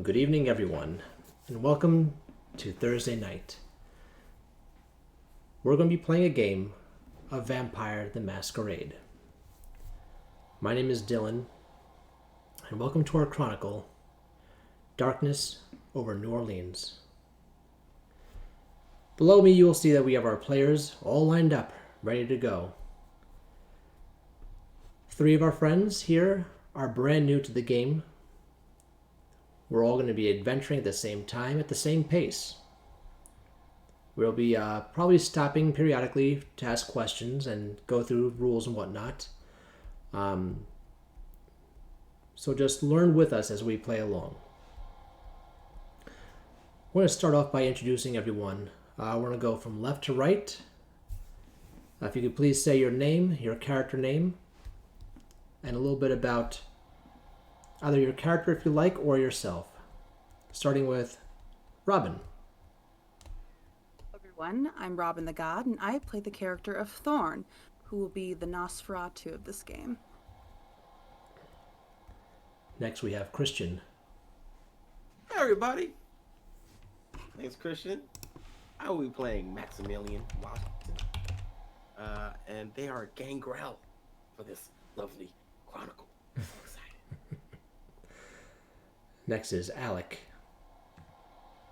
Good evening, everyone, and welcome to Thursday night. We're going to be playing a game of Vampire the Masquerade. My name is Dylan, and welcome to our chronicle, Darkness over New Orleans. Below me, you will see that we have our players all lined up, ready to go. 3 of our friends here are brand new to the game. We're all going to be adventuring at the same time, at the same pace. We'll be probably stopping periodically to ask questions and go through rules and whatnot. So just learn with us as we play along. We're going to start off by introducing everyone. We're going to go from left to right. If you could please say your name, your character name, and a little bit about either your character if you like or yourself. Starting with Robin. Hello everyone, I'm Robin the God, and I play the character of Thorn, who will be the Nosferatu of this game. Next we have Christian. Hi everybody, my name's Christian. I will be playing Maximilian Washington, and they are Gangrel for this lovely chronicle. I'm so excited. Next is Alec.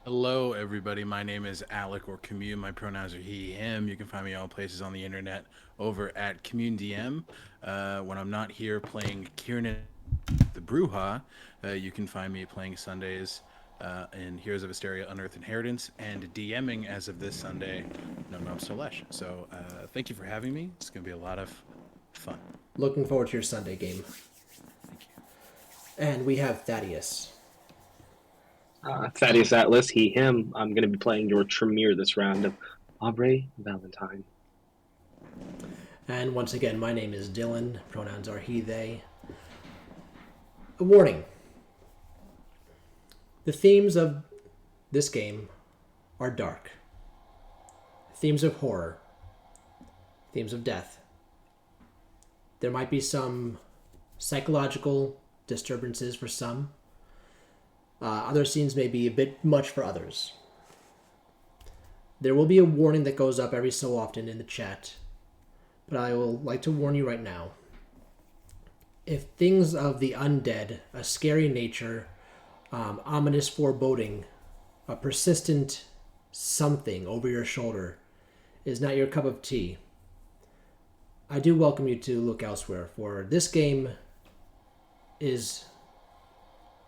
Hello, everybody. My name is Alec, or Commune. My pronouns are he, him. You can find me all places on the internet over at CommuneDM. When I'm not here playing Kiernan the Bruja, you can find me playing Sundays in Heroes of Asteria Unearthed Inheritance and DMing as of this Sunday, No Nom Solesh. So thank you for having me. It's going to be a lot of fun. Looking forward to your Sunday game. Thank you. And we have Thaddeus. Thaddeus Atlas, he, him. I'm going to be playing your Tremere this round of Aubrey Valentine. And once again, my name is Dylan. Pronouns are he, they. A warning. The themes of this game are dark. Themes of horror. Themes of death. There might be some psychological disturbances for some. Other scenes may be a bit much for others. There will be a warning that goes up every so often in the chat, but I will like to warn you right now. If things of the undead, a scary nature, ominous foreboding, a persistent something over your shoulder is not your cup of tea, I do welcome you to look elsewhere, for this game is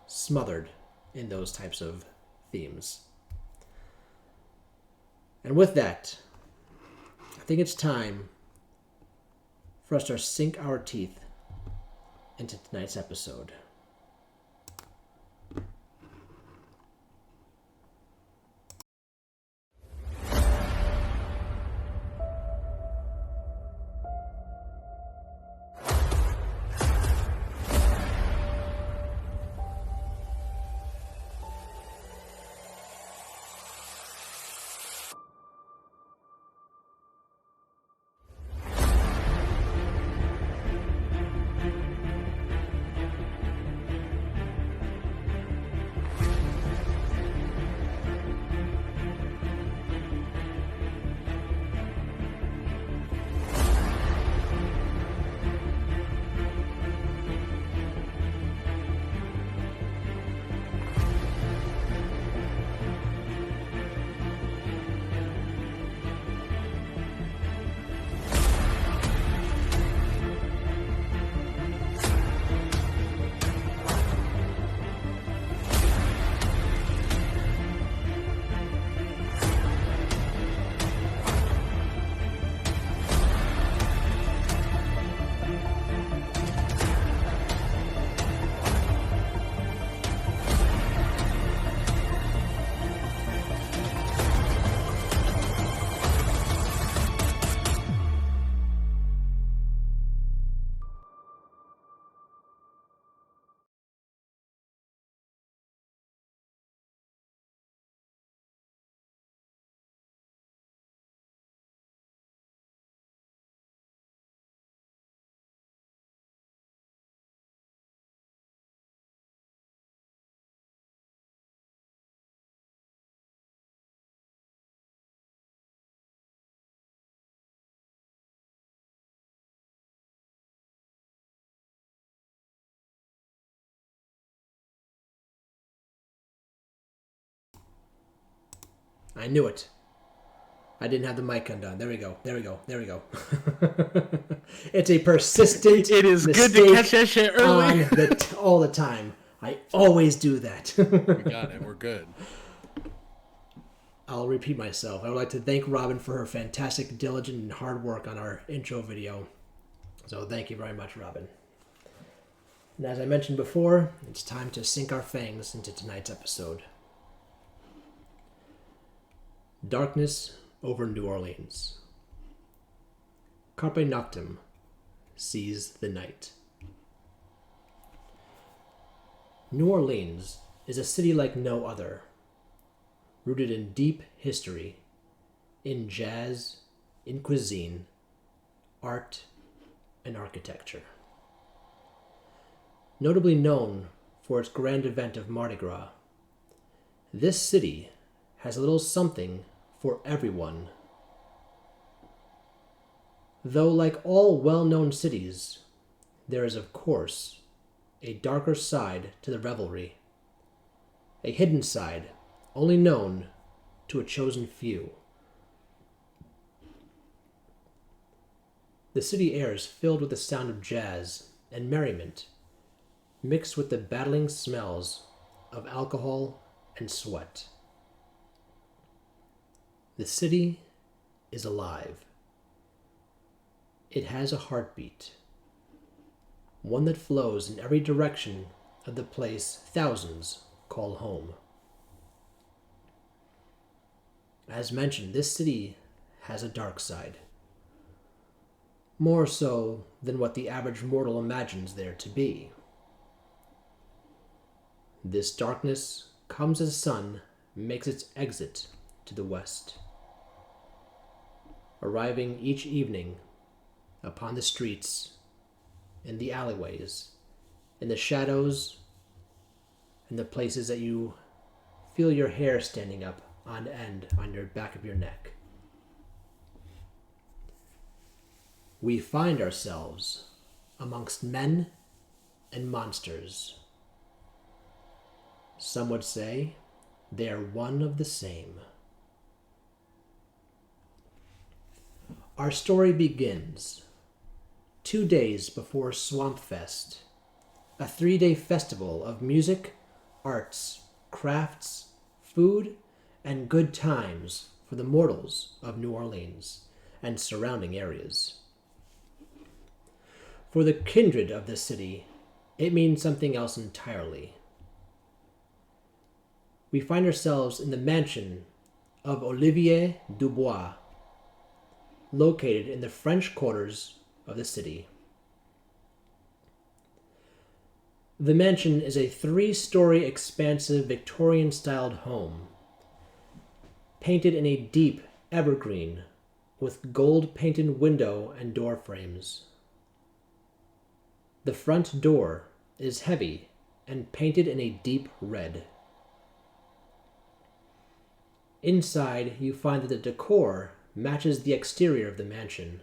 smothered in those types of themes. And with that, I think it's time for us to sink our teeth into tonight's episode. I knew it. I didn't have the mic undone. There we go. There we go. There we go. It's a persistent It is good to mistake catch that shit early. all the time. I always do that. We got it. We're good. I'll repeat myself. I would like to thank Robin for her fantastic, diligent, and hard work on our intro video. So thank you very much, Robin. And as I mentioned before, it's time to sink our fangs into tonight's episode. Darkness over New Orleans. Carpe Noctem, seize the night. New Orleans is a city like no other, rooted in deep history, in jazz, in cuisine, art, and architecture. Notably known for its grand event of Mardi Gras, this city has a little something for everyone. Though, like all well-known cities, there is, of course, a darker side to the revelry, a hidden side only known to a chosen few. The city air is filled with the sound of jazz and merriment, mixed with the battling smells of alcohol and sweat. The city is alive. It has a heartbeat, one that flows in every direction of the place thousands call home. As mentioned, this city has a dark side, more so than what the average mortal imagines there to be. This darkness comes as the sun makes its exit to the west, arriving each evening upon the streets, in the alleyways, in the shadows, in the places that you feel your hair standing up on end on your back of your neck. We find ourselves amongst men and monsters. Some would say they are one of the same. Our story begins 2 days before Swamp Fest, a 3-day festival of music, arts, crafts, food, and good times for the mortals of New Orleans and surrounding areas. For the kindred of the city, it means something else entirely. We find ourselves in the mansion of Olivier Dubois, located in the French quarters of the city. The mansion is a 3-story expansive Victorian-styled home, painted in a deep evergreen with gold-painted window and door frames. The front door is heavy and painted in a deep red. Inside, you find that the decor matches the exterior of the mansion.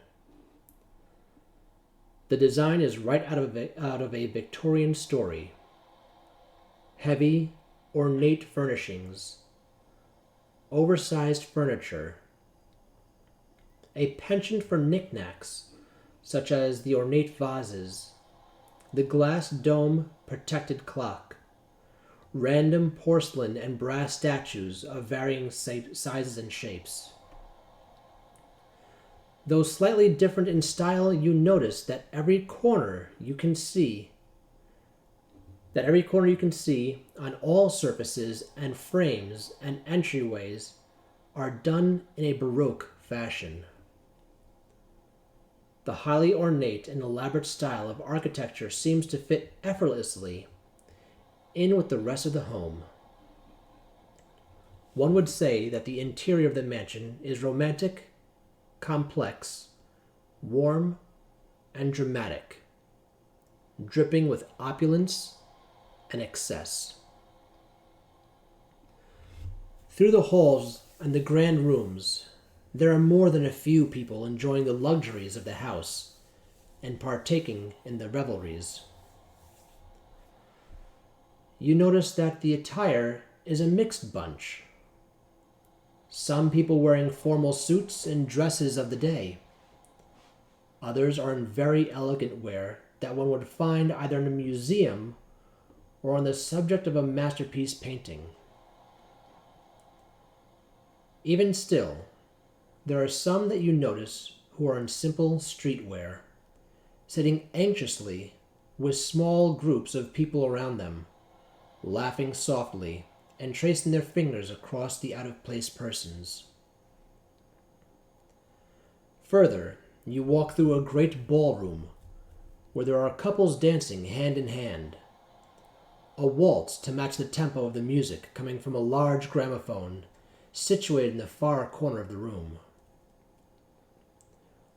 The design is right out of a Victorian story. Heavy, ornate furnishings, oversized furniture, a penchant for knickknacks, such as the ornate vases, the glass dome protected clock, random porcelain and brass statues of varying sizes and shapes. Though slightly different in style, you notice that every corner you can see on all surfaces and frames and entryways are done in a Baroque fashion. The highly ornate and elaborate style of architecture seems to fit effortlessly in with the rest of the home. One would say that the interior of the mansion is romantic, complex, warm, and dramatic, dripping with opulence and excess. Through the halls and the grand rooms, there are more than a few people enjoying the luxuries of the house and partaking in the revelries. You notice that the attire is a mixed bunch. Some people wearing formal suits and dresses of the day. Others are in very elegant wear that one would find either in a museum or on the subject of a masterpiece painting. Even still, there are some that you notice who are in simple streetwear, sitting anxiously with small groups of people around them, laughing softly and tracing their fingers across the out-of-place persons. Further, you walk through a great ballroom where there are couples dancing hand in hand. A waltz to match the tempo of the music coming from a large gramophone situated in the far corner of the room.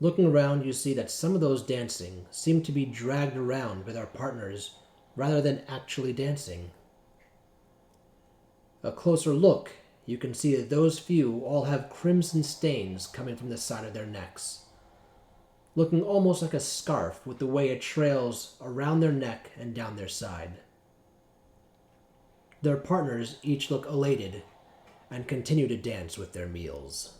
Looking around, you see that some of those dancing seem to be dragged around by their partners rather than actually dancing. A closer look, you can see that those few all have crimson stains coming from the side of their necks, looking almost like a scarf with the way it trails around their neck and down their side. Their partners each look elated and continue to dance with their meals.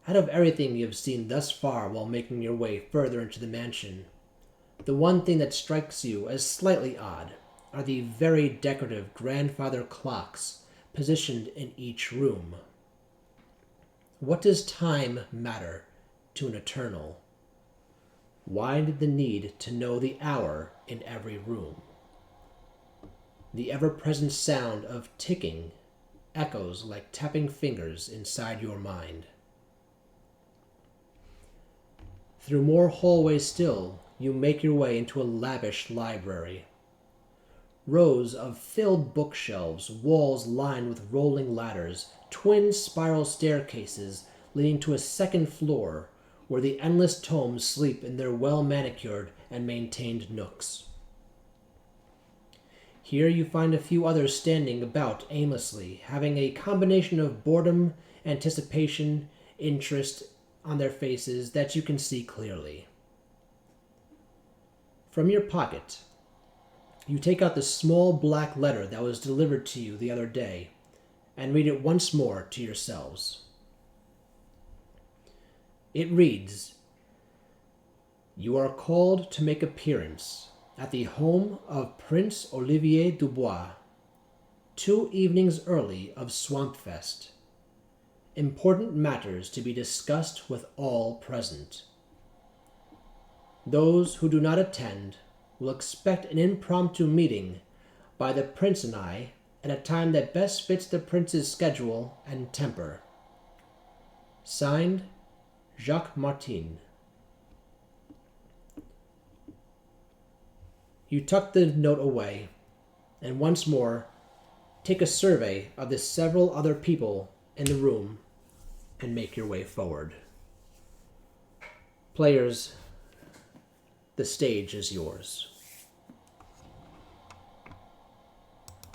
Out of everything you have seen thus far while making your way further into the mansion, the one thing that strikes you as slightly odd are the very decorative grandfather clocks positioned in each room. What does time matter to an eternal? Why did the need to know the hour in every room? The ever-present sound of ticking echoes like tapping fingers inside your mind. Through more hallways still, you make your way into a lavish library. Rows of filled bookshelves, walls lined with rolling ladders, twin spiral staircases leading to a second floor where the endless tomes sleep in their well-manicured and maintained nooks. Here you find a few others standing about aimlessly, having a combination of boredom, anticipation, interest on their faces that you can see clearly. From your pocket, you take out the small black letter that was delivered to you the other day and read it once more to yourselves. It reads, "You are called to make appearance at the home of Prince Olivier Dubois, 2 evenings early of Swampfest. Important matters to be discussed with all present. Those who do not attend will expect an impromptu meeting by the Prince and I at a time that best fits the Prince's schedule and temper. Signed, Jacques Martin." You tuck the note away, and once more take a survey of the several other people in the room and make your way forward. Players, the stage is yours.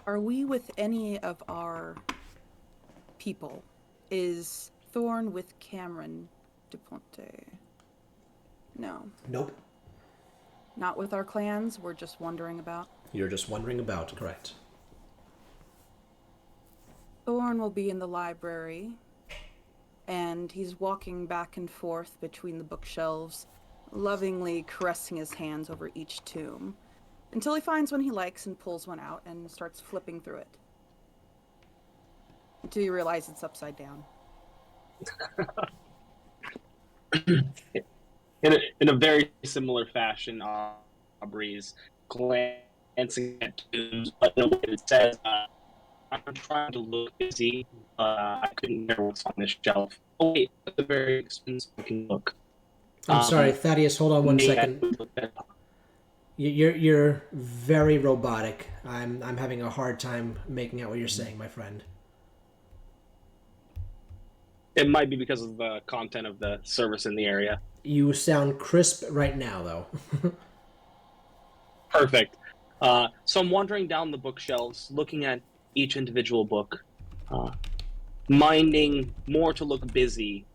Are we with any of our people? Is Thorn with Cameron DePonte? No. Nope. Not with our clans? We're just wandering about? You're just wandering about, correct. Thorn will be in the library, and he's walking back and forth between the bookshelves, lovingly caressing his hands over each tomb, until he finds one he likes and pulls one out and starts flipping through it. Until you realize it's upside down. In a very similar fashion, Aubrey's glancing at tombs, but in a way that says, "I'm trying to look busy, I couldn't hear what's on this shelf. Oh wait, at the very expensive looking book." I'm sorry, Thaddeus, hold on one second. You're very robotic. I'm having a hard time making out what you're saying, my friend. It might be because of the content of the service in the area. You sound crisp right now, though. Perfect. So I'm wandering down the bookshelves, looking at each individual book, minding more to look busy,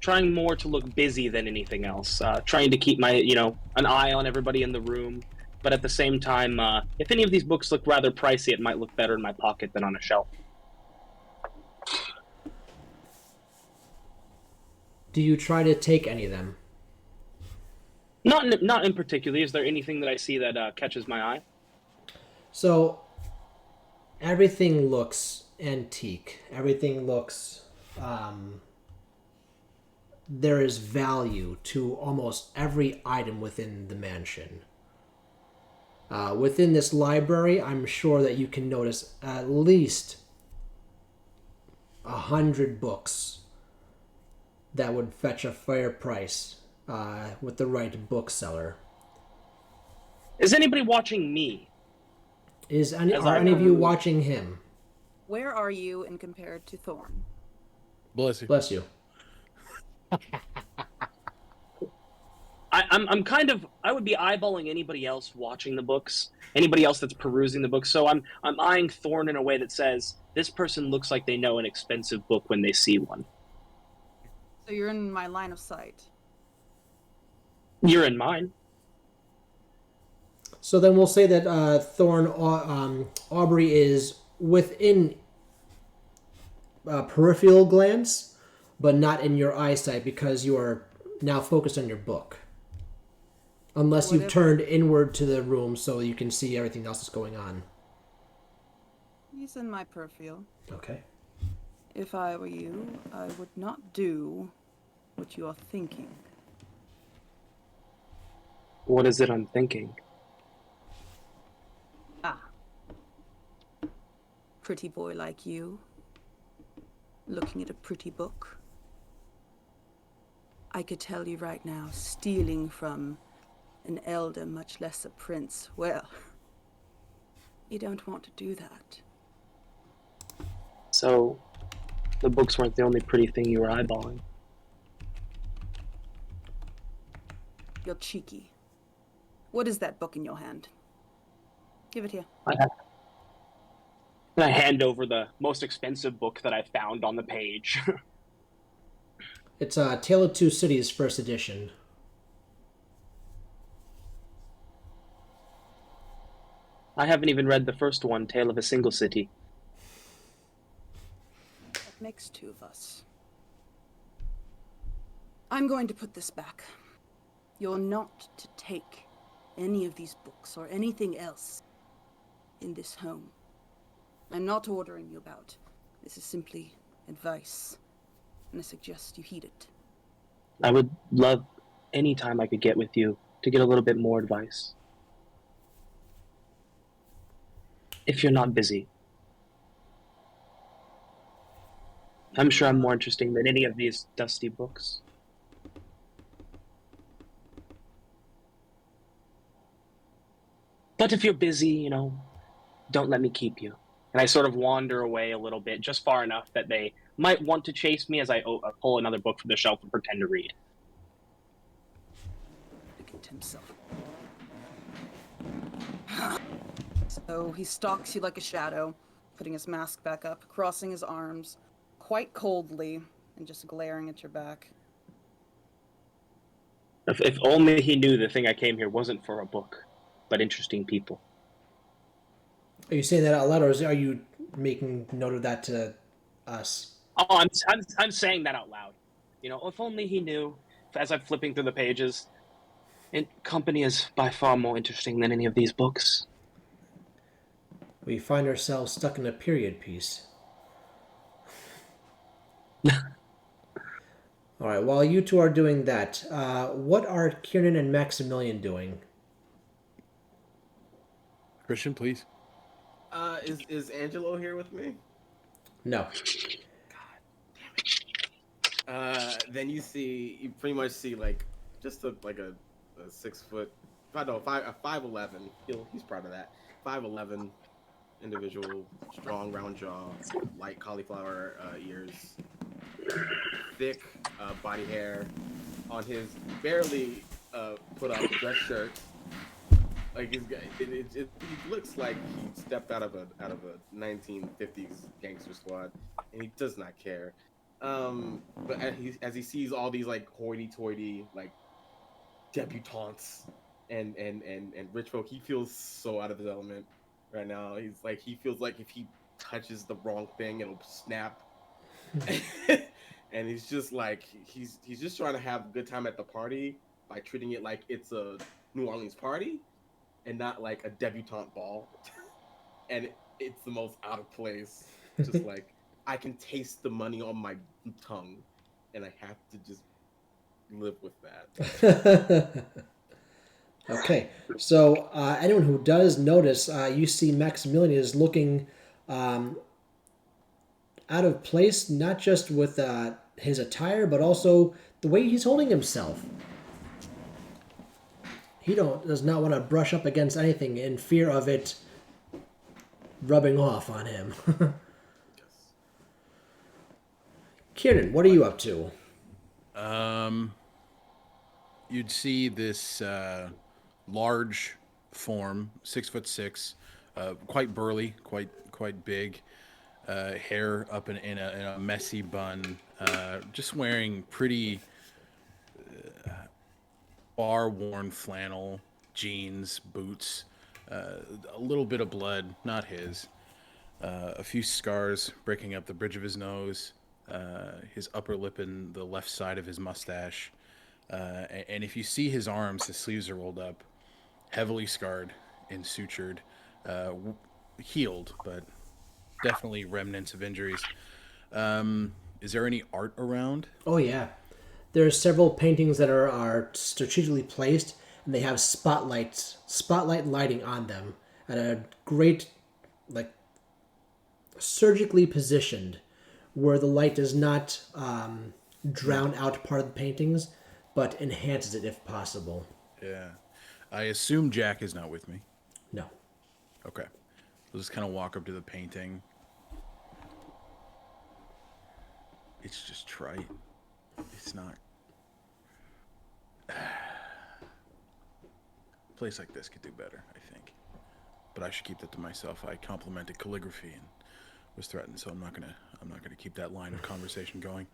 trying more to look busy than anything else, trying to keep my, an eye on everybody in the room, but at the same time, if any of these books look rather pricey, it might look better in my pocket than on a shelf. Do you try to take any of them? Not in particular. Is there anything that I see that catches my eye? So everything looks antique. Everything looks. There is value to almost every item within the mansion. Within this library, I'm sure that you can notice at least 100 books that would fetch a fair price with the right bookseller. Is anybody watching me? Are any of you watching him? Where are you in compared to Thorn? Bless you. Bless you. I'm kind of, I would be eyeballing anybody else watching the books, anybody else that's perusing the books. So I'm eyeing Thorn in a way that says this person looks like they know an expensive book when they see one. So you're in my line of sight. You're in mine. So then we'll say that Thorn Aubrey is within peripheral glance, but not in your eyesight because you are now focused on your book. Unless you've turned inward to the room so you can see everything else that's going on. He's in my peripheral. Okay. If I were you, I would not do what you are thinking. What is it I'm thinking? Pretty boy like you, looking at a pretty book. I could tell you right now, stealing from an elder, much less a prince, well, you don't want to do that. So, the books weren't the only pretty thing you were eyeballing. You're cheeky. What is that book in your hand? Give it here. I hand over the most expensive book that I found on the page. It's Tale of Two Cities, first edition. I haven't even read the first one, Tale of a Single City. That makes two of us. I'm going to put this back. You're not to take any of these books or anything else in this home. I'm not ordering you about. This is simply advice, and I suggest you heed it. I would love any time I could get with you to get a little bit more advice. If you're not busy. I'm sure I'm more interesting than any of these dusty books. But if you're busy, don't let me keep you. And I sort of wander away a little bit, just far enough that they might want to chase me as I pull another book from the shelf and pretend to read. Look at himself. So he stalks you like a shadow, putting his mask back up, crossing his arms, quite coldly, and just glaring at your back. If only he knew the thing I came here wasn't for a book, but interesting people. Are you saying that out loud, or are you making note of that to us? Oh, I'm saying that out loud. If only he knew, as I'm flipping through the pages, and company is by far more interesting than any of these books. We find ourselves stuck in a period piece. All right, while you two are doing that, what are Kieran and Maximilian doing? Christian, please. Is Angelo here with me? No. Then you pretty much see like just a 6 foot, I don't know, a 5'11". He's proud of that. 5'11" individual, strong round jaw, light cauliflower ears, thick body hair on his barely put up dress shirt. Like it looks like he stepped out of a 1950s gangster squad, and he does not care. But as he sees all these like hoity-toity like debutantes and rich folk, he feels so out of his element right now. He feels like if he touches the wrong thing, it'll snap. and he's just like he's just trying to have a good time at the party by treating it like it's a New Orleans party and not like a debutante ball. And it's the most out of place. Just like I can taste the money on my tongue, and I have to just live with that. Okay, so anyone who does notice, you see Maximilian is looking um, out of place, not just with his attire, but also the way he's holding himself. He does not want to brush up against anything in fear of it rubbing off on him. Kieran, what are you up to? You'd see this large form, 6'6", quite burly, quite big, hair up in a messy bun, just wearing pretty far-worn flannel, jeans, boots, a little bit of blood, not his, a few scars breaking up the bridge of his nose, his upper lip and the left side of his mustache. And if you see his arms, his sleeves are rolled up, heavily scarred and sutured, healed, but definitely remnants of injuries. Is there any art around? Oh yeah, there are several paintings that are strategically placed, and they have spotlight lighting on them at a great, like, surgically positioned, where the light does not drown out part of the paintings, but enhances it if possible. Yeah. I assume Jack is not with me. No. Okay. We'll just kind of walk up to the painting. It's just trite. It's not. A place like this could do better, I think. But I should keep that to myself. I complimented calligraphy and was threatened, so I'm not gonna keep that line of conversation going.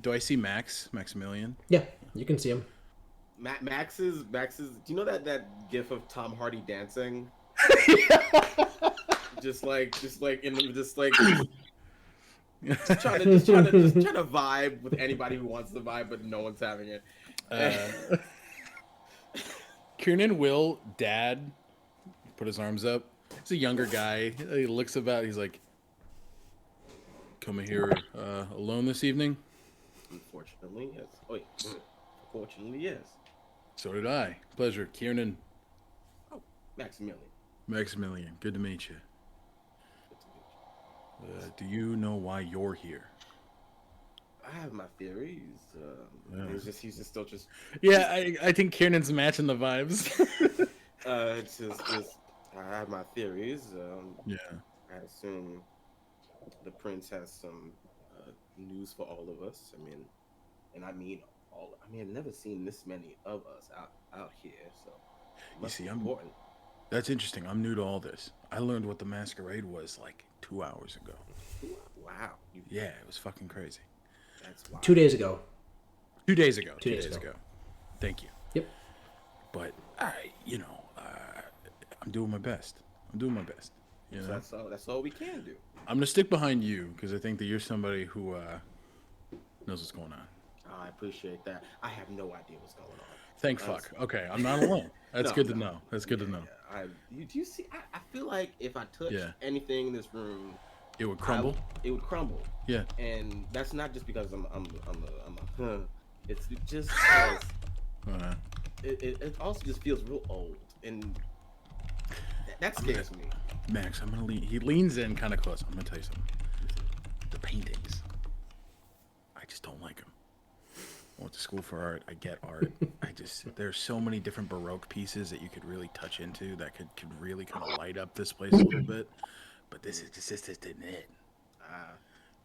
Do I see Maximilian? Yeah, you can see him. Max's. Do you know that gif of Tom Hardy dancing? just like in the, just trying to vibe with anybody who wants to vibe, but no one's having it. Kiernan will dad put his arms up. He's a younger guy. He looks about. He's like, "Coming here alone this evening?" Unfortunately, yes. Oh, wait. Unfortunately, yes. So did I. Pleasure, Kiernan. Oh, Maximilian. Maximilian, good to meet you. Good to meet you. Do you know why you're here? I have my theories. He's just still just. Yeah, I think Kiernan's matching the vibes. It's just I have my theories. Yeah. I assume the prince has some news for all of us. I mean all. I've never seen this many of us out here. So it must be important. That's interesting. I'm new to all this. I learned what the masquerade was like 2 hours ago. Wow. Yeah, it was fucking crazy. That's wild. 2 days ago. 2 days ago. 2 days ago. Thank you. Yep. But I'm doing my best. You know? So that's all we can do. I'm gonna stick behind you because I think that you're somebody who knows what's going on. I appreciate that. I have no idea what's going on. Thank fuck. Okay, I'm not alone. That's good to know. That's good to know. Do you see? I feel like if I touch anything in this room, it would crumble. It would crumble. Yeah. And that's not just because I'm it's just because it also just feels real old, and that scares me. Max, I'm gonna lean. He leans in kind of close. I'm gonna tell you something. The paintings, I just don't like them. I went to school for art. I get art. There's so many different Baroque pieces that you could really touch into that could really kind of light up this place a little bit. But this isn't it.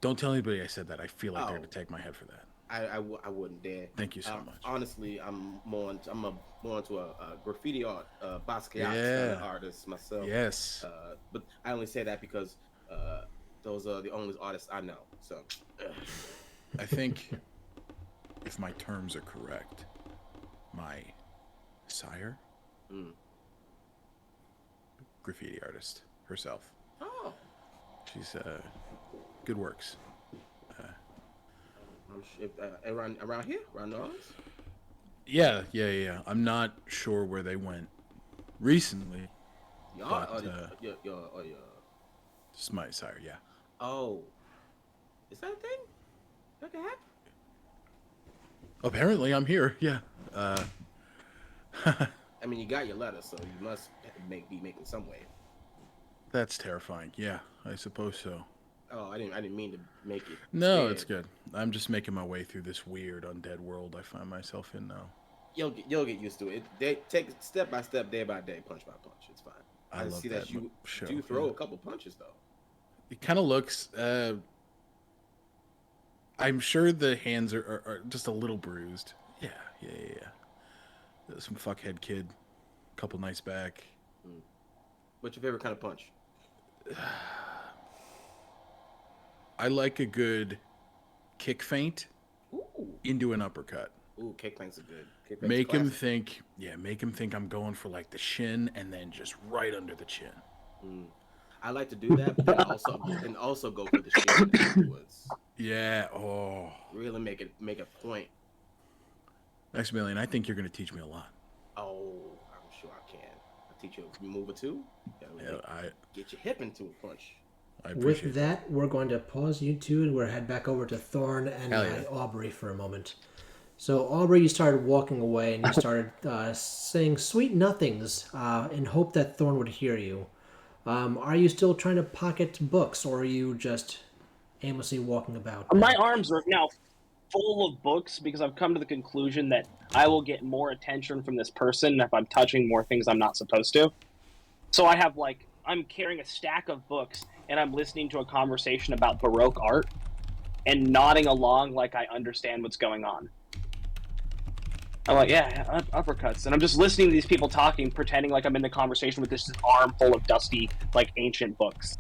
Don't tell anybody I said that. I feel like they're gonna take my head for that. I wouldn't dare. Thank you so much. Honestly, I'm more into a graffiti art, Basquiat artist myself. Yes. But I only say that because those are the only artists I know. So I think if my terms are correct, my sire, graffiti artist herself. Oh. She's good works. Around here, around New Orleans. Yeah. I'm not sure where they went recently, Y'all, but your. just my sire. Yeah. Oh, is that a thing? That can happen. Apparently, I'm here. Yeah. I mean, you got your letter, so you must be making some way. That's terrifying. Yeah, I suppose so. Oh, I didn't mean to make it No, scared. it's good. I'm just making my way through this weird undead world I find myself in now. You'll get used to it. They take it step by step, day by day, punch by punch. It's fine. I love see that you show. do throw Yeah. a couple punches though. It kind of looks. I'm sure the hands are just a little bruised. Yeah. Some fuckhead kid, couple nights back. What's your favorite kind of punch? I like a good kick feint Ooh, into an uppercut. kick feints are good. Kick feints Make him classic. think. Yeah, make him think I'm going for like the shin and then just right under the chin. I like to do that, but then also go for the shield afterwards. Yeah. Oh, Really make a point. Maximilian, I think you're going to teach me a lot. Oh, I'm sure I can. I'll teach you a move or two. Get your hip into a punch. I appreciate With that, we're going to pause you two, and we'll head back over to Thorn and Hell yeah. Aubrey for a moment. So, Aubrey, you started walking away, and you started saying sweet nothings in hope that Thorn would hear you. Are you still trying to pocket books, or are you just aimlessly walking about? My arms are now full of books because I've come to the conclusion that I will get more attention from this person if I'm touching more things I'm not supposed to. So I'm carrying a stack of books and I'm listening to a conversation about Baroque art and nodding along like I understand what's going on. I'm like, yeah, uppercuts. And I'm just listening to these people talking, pretending like I'm in the conversation with this arm full of dusty, like, ancient books.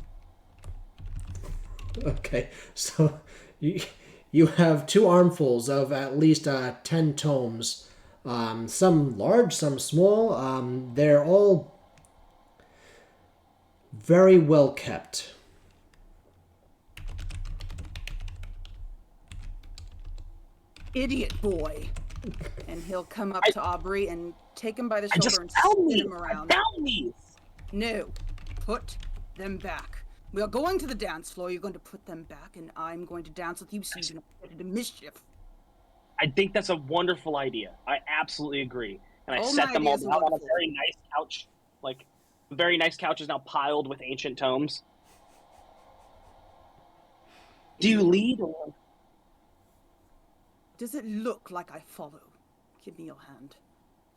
Okay, so you have two armfuls of at least 10 tomes. Some large, some small. They're all very well kept. Idiot boy. And he'll come up to Aubrey and take him by the shoulder and found spin him around. I found these! No, put them back. We are going to the dance floor. You're going to put them back, and I'm going to dance with you so you do not get into mischief. I think that's a wonderful idea. I absolutely agree. And I set my them all ideas down are on a wonderful. very nice couch. Like, a very nice couch is now piled with ancient tomes. Do you lead or... Does it look like I follow? Give me your hand.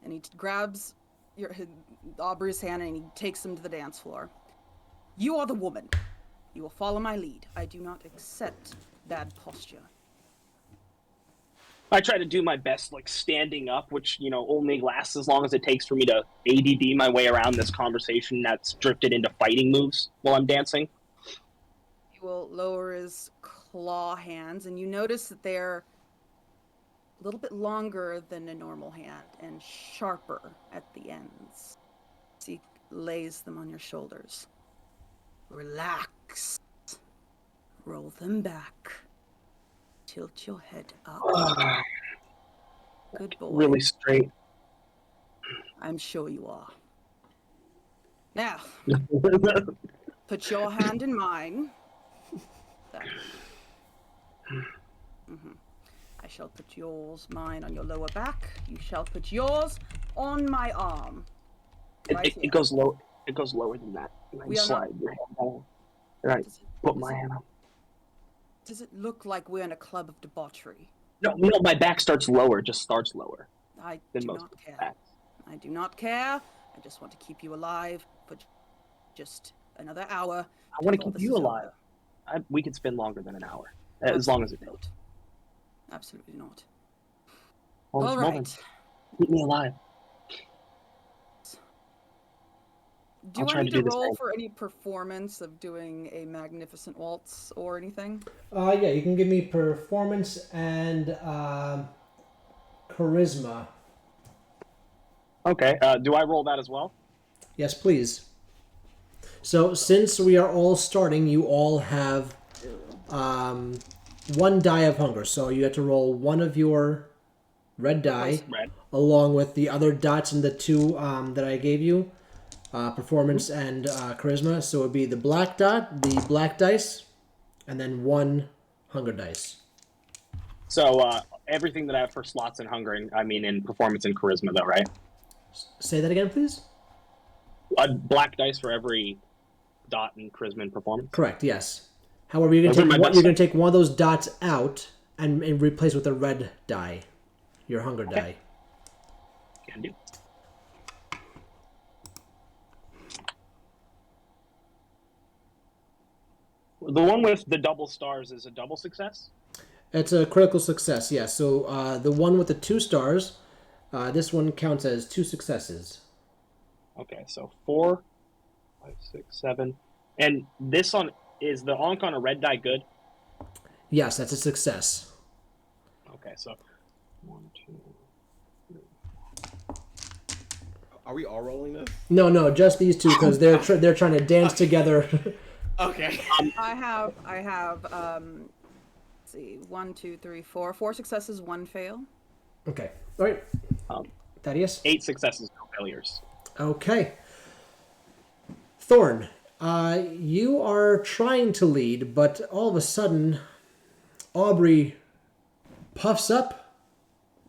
And he grabs Aubrey's hand and he takes him to the dance floor. You are the woman. You will follow my lead. I do not accept bad posture. I try to do my best, like, standing up, which, only lasts as long as it takes for me to ADD my way around this conversation that's drifted into fighting moves while I'm dancing. He will lower his claw hands, and you notice that they're a little bit longer than a normal hand and sharper at the ends. So he lays them on your shoulders. Relax. Roll them back. Tilt your head up. Good boy. Really straight. I'm sure you are. Now, put your hand in mine. That. I shall put mine on your lower back. You shall put yours on my arm. Right It goes low. It goes lower than that. We are Slide your hand down. Right. Put my hand up. Does it look like we're in a club of debauchery? No, my back starts lower. Just starts lower. I Than do most not care. backs. I do not care. I just want to keep you alive for just another hour. I want to till keep this you is alive. over. We could spend longer than an hour, as long as it Absolutely takes. not. Absolutely not. Well, All woman, right. keep me alive. Do I'll I try need to to do the roll same. for any performance of doing a magnificent waltz or anything? Yeah, you can give me performance and charisma. Okay. Do I roll that as well? Yes, please. So, since we are all starting, you all have one die of hunger. So you have to roll one of your red die Red. along with the other dots in the two that I gave you, performance and charisma. So it would be the black dot, the black dice, and then one hunger dice. So everything that I have for slots in hunger, and I mean in performance and charisma, though, right? Say that again, please. A black dice for every dot in charisma and performance. Correct. Yes. However, you're Those are gonna my take best you're gonna take one of those dots out and replace with a red die, your hunger die. Can do. The one with the double stars is a double success. It's a critical success. Yes. So the one with the 2 stars, this one counts as 2 successes. Okay, so 4, 5, 6, 7, and this one is the onk on a red die good. Yes, that's a success. Okay, so 1, 2. Are we all rolling this? No, just these two because they're trying to dance together. Okay. I have let's see, 1, 2, 3, 4. 4 successes, 1 fail. Okay. All right. Thaddeus? 8 successes, no failures. Okay. Thorn, you are trying to lead, but all of a sudden, Aubrey puffs up,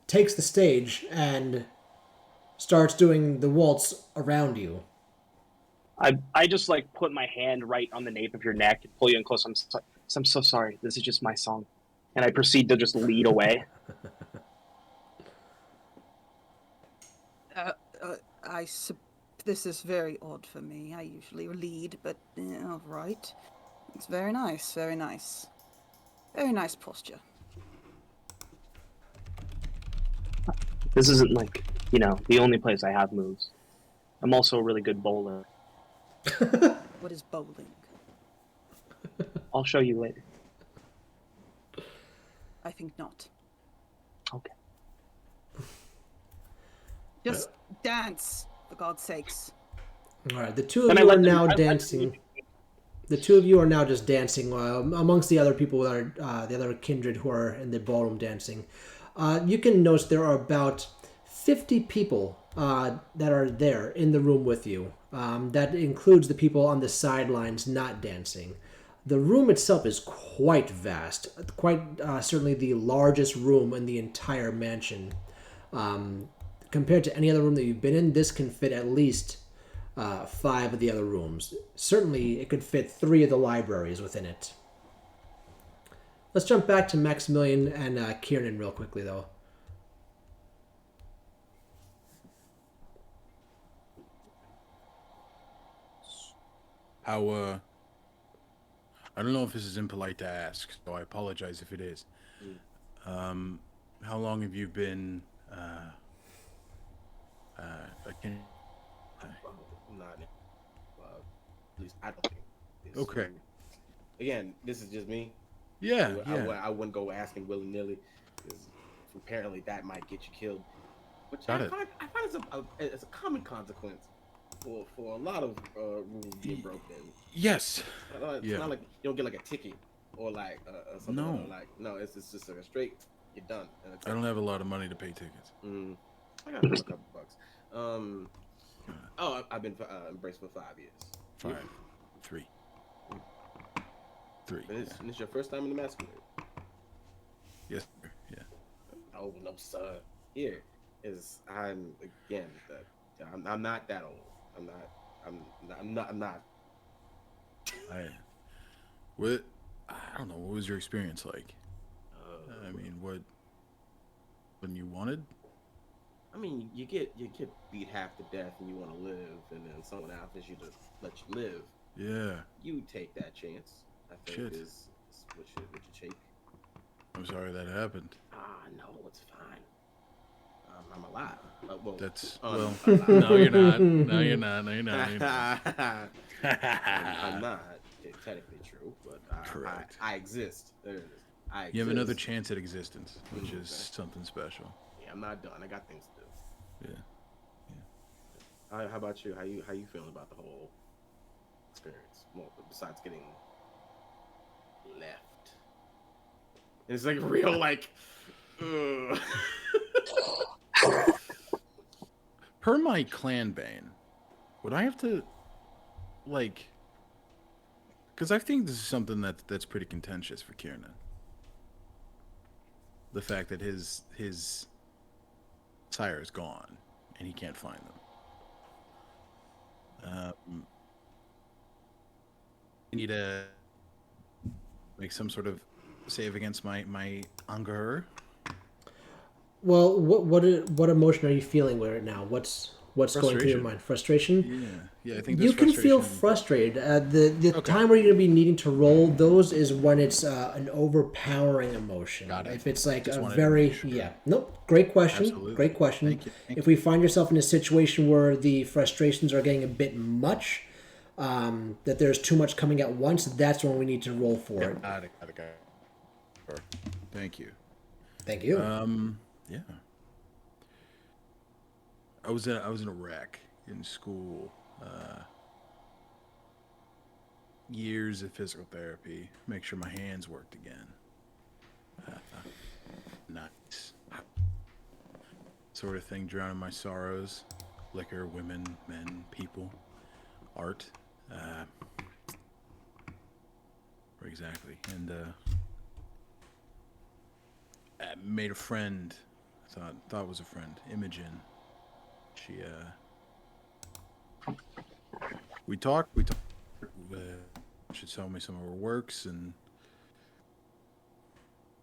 takes the stage, and starts doing the waltz around you. I just like put my hand right on the nape of your neck and pull you in close. I'm so sorry. This is just my song, and I proceed to just lead away. This is very odd for me. I usually lead, but all right. It's very nice, very nice. Very nice posture. This isn't like, the only place I have moves. I'm also a really good bowler. What is bowling? I'll show you later. I think not. Okay. Just dance, for God's sakes. All right, the two of Then I you let are them- now I let them- dancing. The two of you are now just dancing amongst the other people that are the other kindred who are in the ballroom dancing. You can notice there are about 50 people that are there in the room with you. That includes the people on the sidelines not dancing. The room itself is quite vast, quite certainly the largest room in the entire mansion. Compared to any other room that you've been in, this can fit at least 5 of the other rooms. Certainly, it could fit 3 of the libraries within it. Let's jump back to Maximilian and Kieran real quickly, though. How, I don't know if this is impolite to ask, so I apologize if it is. How long have you been, a kin- Not. At least I don't think. It's, Okay. Again, this is just me. Yeah, I wouldn't go asking willy nilly because apparently that might get you killed. Which Got I it. find it's a common consequence for a lot of rules being broken. Yes. It's not like you don't get like a ticket or like something. No. No, it's just like a straight. You're done. I don't have a lot of money to pay tickets. I got a couple bucks. I've been embraced for 5 years. 5, 3. 3. And it's your first time in the masquerade. Yes, sir. Yeah. Oh no, sir. Here is I'm not that old. I'm not. I don't know. What was your experience like? I mean, when you wanted? I mean, you get beat half to death and you want to live, and then someone offers you to let you live. Yeah. You take that chance. I think Shit. is what you take. I'm sorry that happened. No, it's fine. I'm alive. Well, That's alive. no, you're not. No, you're not. No, you're not. No, you're not. I'm not. It's technically true, but Correct. I exist. There it is. I exist. You have another chance at existence, which is Okay. something special. Yeah, I'm not done. I got things to do. Yeah. How about you? How you feeling about the whole experience? Well, besides getting left. And it's like real, like, ugh. Per my clan bane, would I have to, like, because I think this is something that's pretty contentious for Kiernan. The fact that his sire is gone and he can't find them. I need to make some sort of save against my anger. Well, what emotion are you feeling right now? What's going through your Frustration. mind? Frustration. Yeah. I think You there's can feel frustration. frustrated. The Okay. time where you're gonna be needing to roll those is when it's an overpowering emotion. Got it. If it's like Just a wanted to very make sure. nope. Great question. Absolutely. Great question. Thank you. If we find yourself in a situation where the frustrations are getting a bit much, that there's too much coming at once, that's when we need to roll for it. Got it. Sure. Thank you. Thank you. Yeah. I was in a wreck in school. Years of physical therapy, make sure my hands worked again. Nice. Sort of thing, drowning my sorrows. Liquor, women, men, people, art. Exactly. And I made a friend. Thought was a friend, Imogen. She we talked. She told me some of her works, and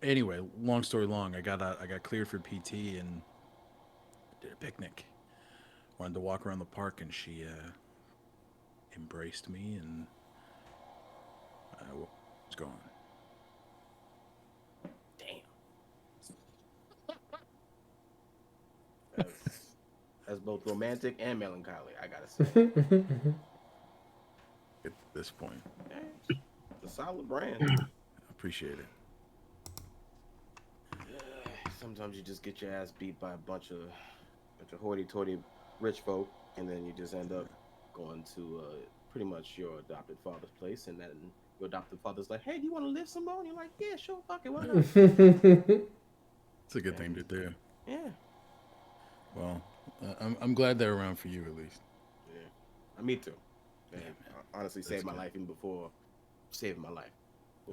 anyway, long story long, I got cleared for PT and did a picnic. Wanted to walk around the park, and she embraced me, and I was gone. Damn. That's both romantic and melancholy, I gotta say. At this point, It's a solid brand. I appreciate it. Sometimes you just get your ass beat by a bunch of hoity-toity rich folk, and then you just end up going to pretty much your adopted father's place, and then your adopted father's like, "Hey, do you want to live some more?" And you're like, "Yeah, sure, fuck it, why not?" It's a good thing to do. Yeah, Well, I'm glad they're around for you at least. yeah, me too. And honestly, saved my good. life even before saving my life,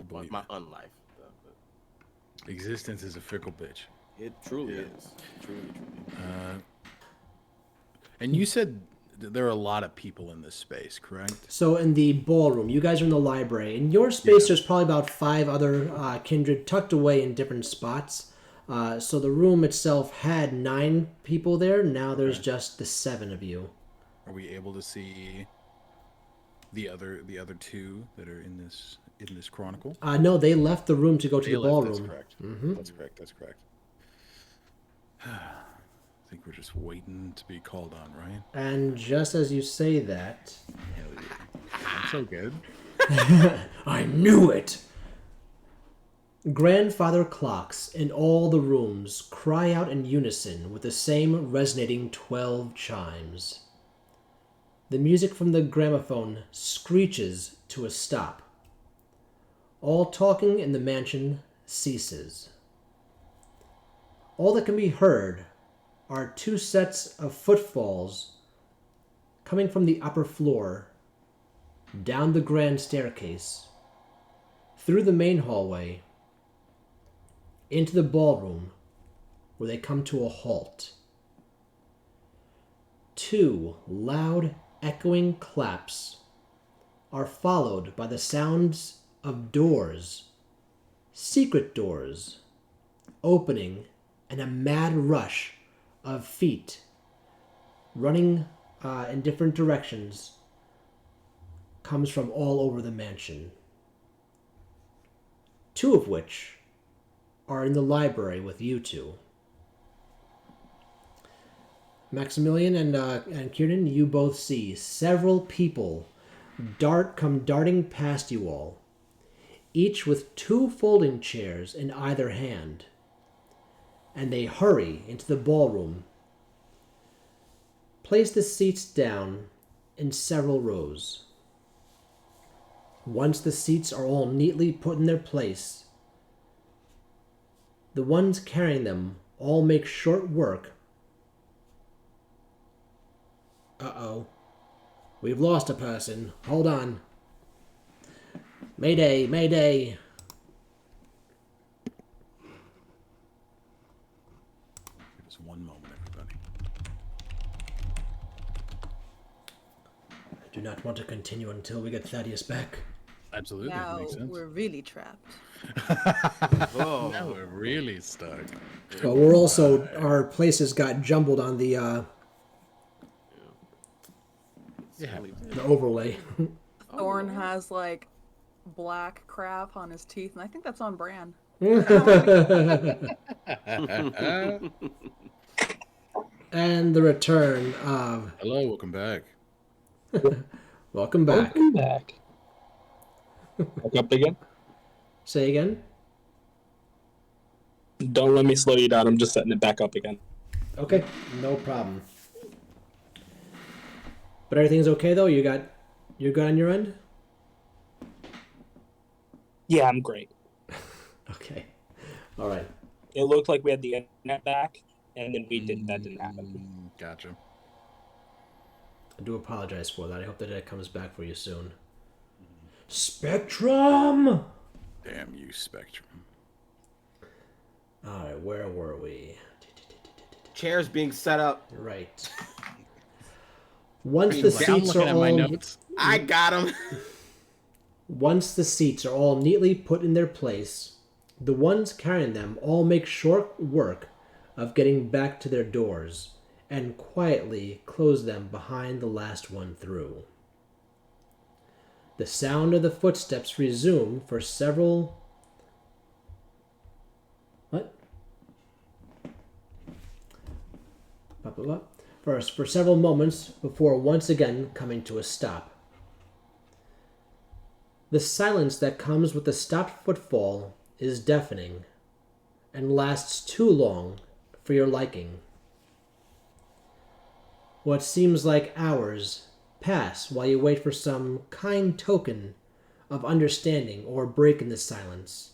believe my it. unlife. Existence is a fickle bitch. It truly is, truly. And you said there are a lot of people in this space, correct? So in the ballroom, you guys are in the library. In your space, Yeah. there's probably about 5 other kindred tucked away in different spots. So the room itself had 9 people there. Now there's just the 7 of you. Are we able to see the other 2 that are in this chronicle? No, they left the room to go to They the left, ballroom. That's correct. That's correct. I think we're just waiting to be called on, right? And just as you say that, Hell yeah. I'm so good. I knew it! Grandfather clocks in all the rooms cry out in unison with the same resonating 12 chimes. The music from the gramophone screeches to a stop. All talking in the mansion ceases. All that can be heard are 2 sets of footfalls coming from the upper floor, down the grand staircase, through the main hallway, into the ballroom, where they come to a halt. 2 loud, echoing claps are followed by the sounds of doors, secret doors, opening, and a mad rush of feet running in different directions comes from all over the mansion. 2 of which are in the library with you 2. Maximilian and Kieran, you both see several people come darting past you all, each with 2 folding chairs in either hand, and they hurry into the ballroom, place the seats down in several rows. Once the seats are all neatly put in their place, The ones carrying them all make short work. Uh-oh. We've lost a person. Hold on. Mayday, mayday. Give us one moment, everybody. I do not want to continue until we get Thaddeus back. Absolutely, Now makes sense. we're really trapped. Now we're really stuck. Well, we're also, our places got jumbled on the Yeah. overlay. Thorn has like black crap on his teeth, and I think that's on brand. And the return of... Hello, welcome back. Welcome back. Welcome back. Back up again. Say again? Don't let me slow you down. I'm just setting it back up again. Okay, no problem. But everything's okay though? You're good on your end? Yeah, I'm great. Okay. All right. It looked like we had the internet back, and then that didn't happen. Gotcha. I do apologize for that. I hope that it comes back for you soon. Spectrum! Damn you, Spectrum. All right, where were we? Chairs being set up. Right. Once the I'm seats looking are at my all notes. I got him. once the seats are all neatly put in their place, the ones carrying them all make short work of getting back to their doors and quietly close them behind the last one through. The sound of the footsteps resume for several... What? For several moments before once again coming to a stop. The silence that comes with the stopped footfall is deafening and lasts too long for your liking. What seems like hours pass while you wait for some kind token of understanding or break in the silence.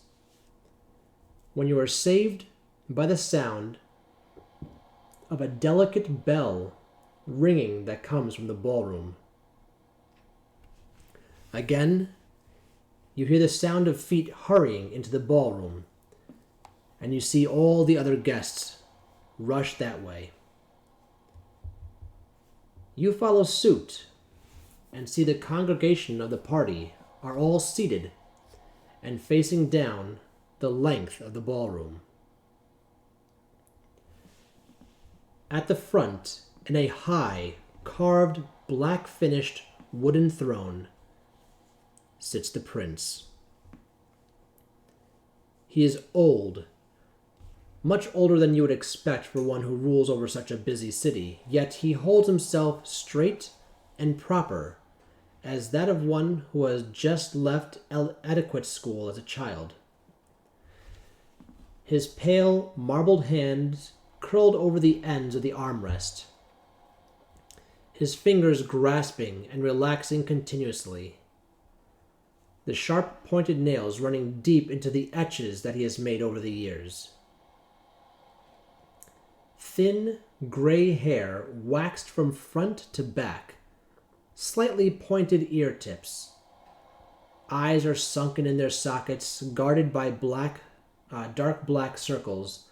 When you are saved by the sound of a delicate bell ringing that comes from the ballroom. Again, you hear the sound of feet hurrying into the ballroom, and you see all the other guests rush that way. You follow suit and see the congregation of the party are all seated and facing down the length of the ballroom. At the front, in a high, carved, black-finished wooden throne, sits the prince. He is old, much older than you would expect for one who rules over such a busy city, yet he holds himself straight and proper, as that of one who has just left etiquette school as a child. His pale, marbled hands curled over the ends of the armrest, his fingers grasping and relaxing continuously, the sharp-pointed nails running deep into the etches that he has made over the years. Thin, gray hair waxed from front to back, slightly pointed ear tips. Eyes are sunken in their sockets, guarded by dark black circles,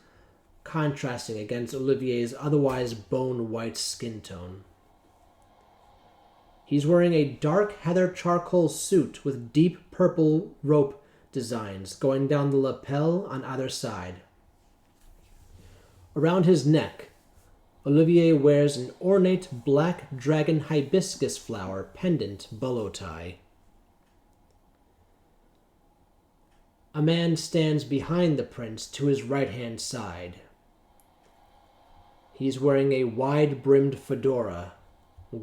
contrasting against Olivier's otherwise bone-white skin tone. He's wearing a dark heather charcoal suit with deep purple rope designs going down the lapel on either side. Around his neck, Olivier wears an ornate black dragon hibiscus flower pendant bolo tie. A man stands behind the prince to his right-hand side. He's wearing a wide-brimmed fedora,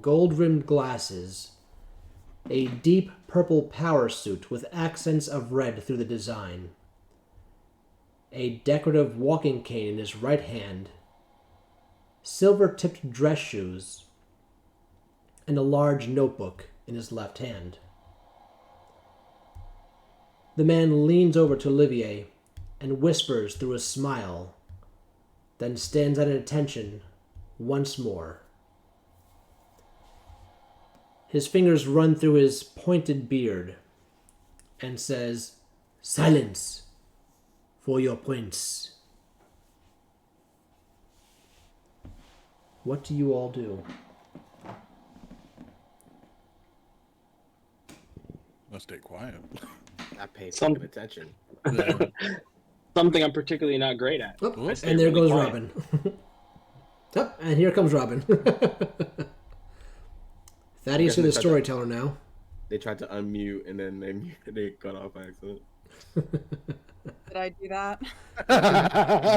gold-rimmed glasses, a deep purple power suit with accents of red through the design, a decorative walking cane in his right hand, silver-tipped dress shoes, and a large notebook in his left hand. The man leans over to Olivier and whispers through a smile, then stands at attention once more. His fingers run through his pointed beard and says, "Silence for your prince." What do you all do? I'll stay quiet. I paid Some- fucking attention. Something I'm particularly not great at. Oh, I stay and there really goes quiet. Robin. Oh, and here comes Robin. Thaddeus is the storyteller now. They tried to unmute and then they cut off by accident. Did I do that?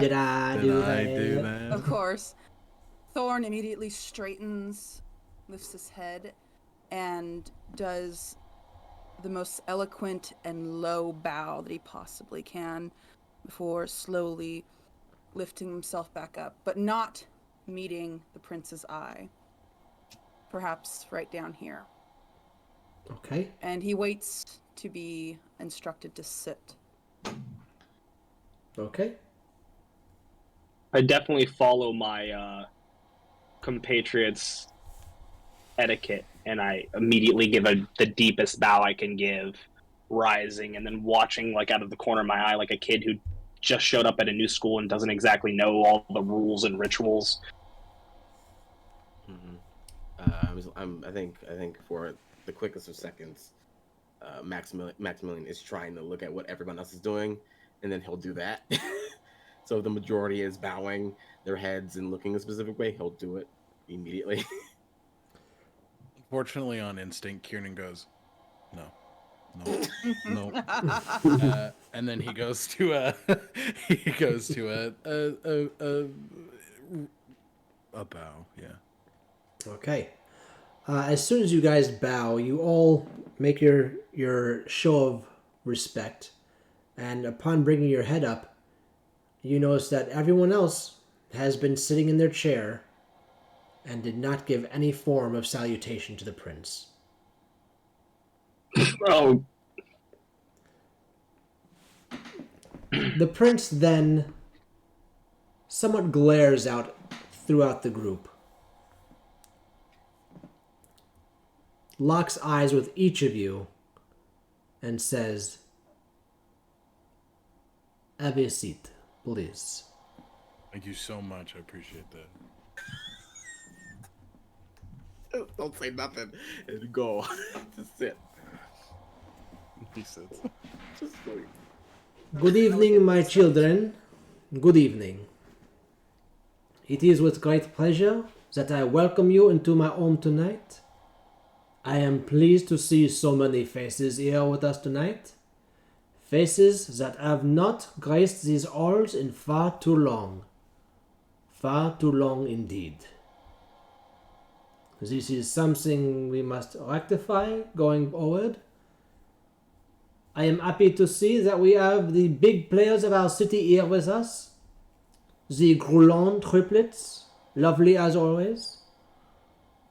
Did I do that? that? Of course. Thorn immediately straightens, lifts his head, and does the most eloquent and low bow that he possibly can before slowly lifting himself back up, but not meeting the prince's eye. Perhaps right down here. Okay. And he waits to be instructed to sit. Okay. I definitely follow my compatriots' etiquette, and I immediately give the deepest bow I can give, rising, and then watching like out of the corner of my eye, like a kid who just showed up at a new school and doesn't exactly know all the rules and rituals. I think for the quickest of seconds, Maximilian is trying to look at what everyone else is doing, and then he'll do that. So if the majority is bowing their heads and looking a specific way, he'll do it immediately. Fortunately, on instinct, Kieran goes, "No, no." And then he goes to a bow. Yeah. Okay. As soon as you guys bow, you all make your show of respect, and upon bringing your head up, you notice that everyone else has been sitting in their chair and did not give any form of salutation to the prince. Oh, The prince then somewhat glares out throughout the group, locks eyes with each of you, and says, "Have a seat, please." Thank you so much. I appreciate that. Don't say nothing and go. Just sit. He sits. Just wait. Good evening, my children. Good evening. It is with great pleasure that I welcome you into my home tonight. I am pleased to see so many faces here with us tonight. Faces that have not graced these halls in far too long. Far too long indeed. This is something we must rectify going forward. I am happy to see that we have the big players of our city here with us. The Groulon triplets, lovely as always.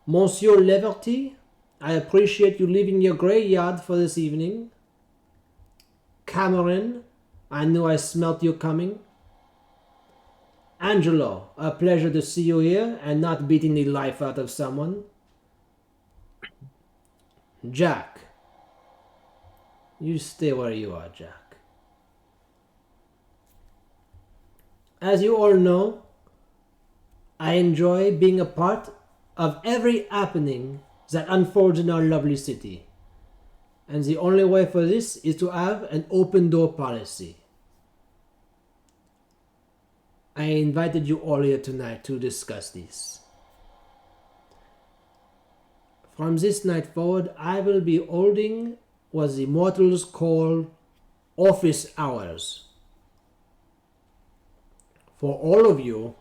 Monsieur Leverty, I appreciate you leaving your graveyard for this evening. Cameron, I knew I smelt you coming. Angelo, a pleasure to see you here and not beating the life out of someone. Jack, you stay where you are, Jack. As you all know, I enjoy being a part of every happening that unfolds in our lovely city. And the only way for this is to have an open door policy. I invited you all here tonight to discuss this. From this night forward, I will be holding what the mortals call office hours. For all of you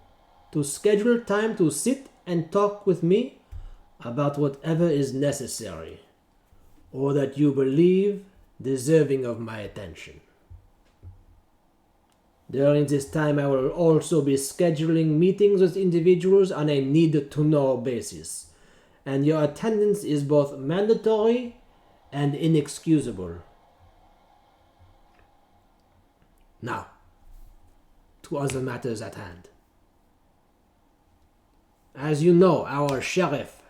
to schedule time to sit and talk with me about whatever is necessary or that you believe deserving of my attention. During this time, I will also be scheduling meetings with individuals on a need-to-know basis, and your attendance is both mandatory and inexcusable. Now, to other matters at hand. As you know, our sheriff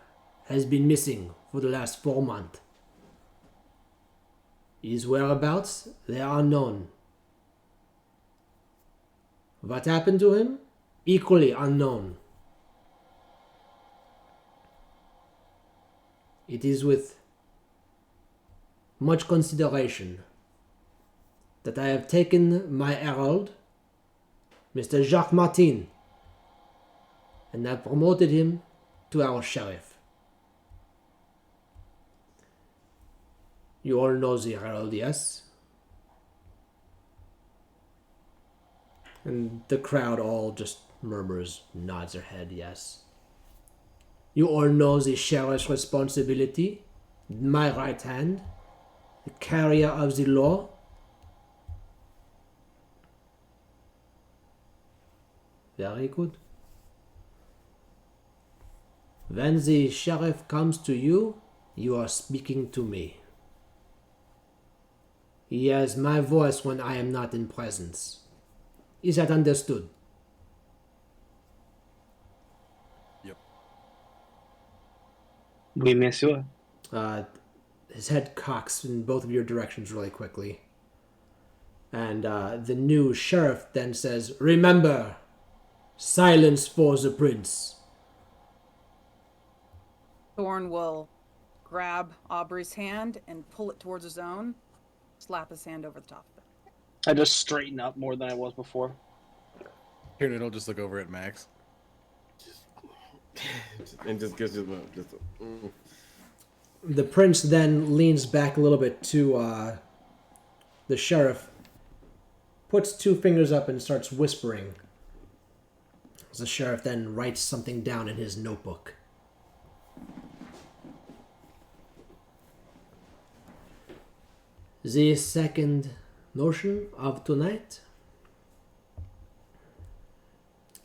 has been missing for the last 4 months. His whereabouts, they are unknown. What happened to him? Equally unknown. It is with much consideration that I have taken my herald, Mr. Jacques Martin, and have promoted him to our sheriff. You all know the herald, yes? And the crowd all just murmurs, nods their head, yes. You all know the sheriff's responsibility, my right hand, the carrier of the law. Very good. When the sheriff comes to you, you are speaking to me. He hears my voice when I am not in presence. Is that understood? Yep. Oui, monsieur. His head cocks in both of your directions really quickly. And the new sheriff then says, "Remember, silence for the prince." Thorn will grab Aubrey's hand and pull it towards his own, slap his hand over the top of it. I just straighten up more than I was before. Kieran will just look over at Max. And just gives you The prince then leans back a little bit to the sheriff, puts 2 fingers up and starts whispering. The sheriff then writes something down in his notebook. The second motion of tonight.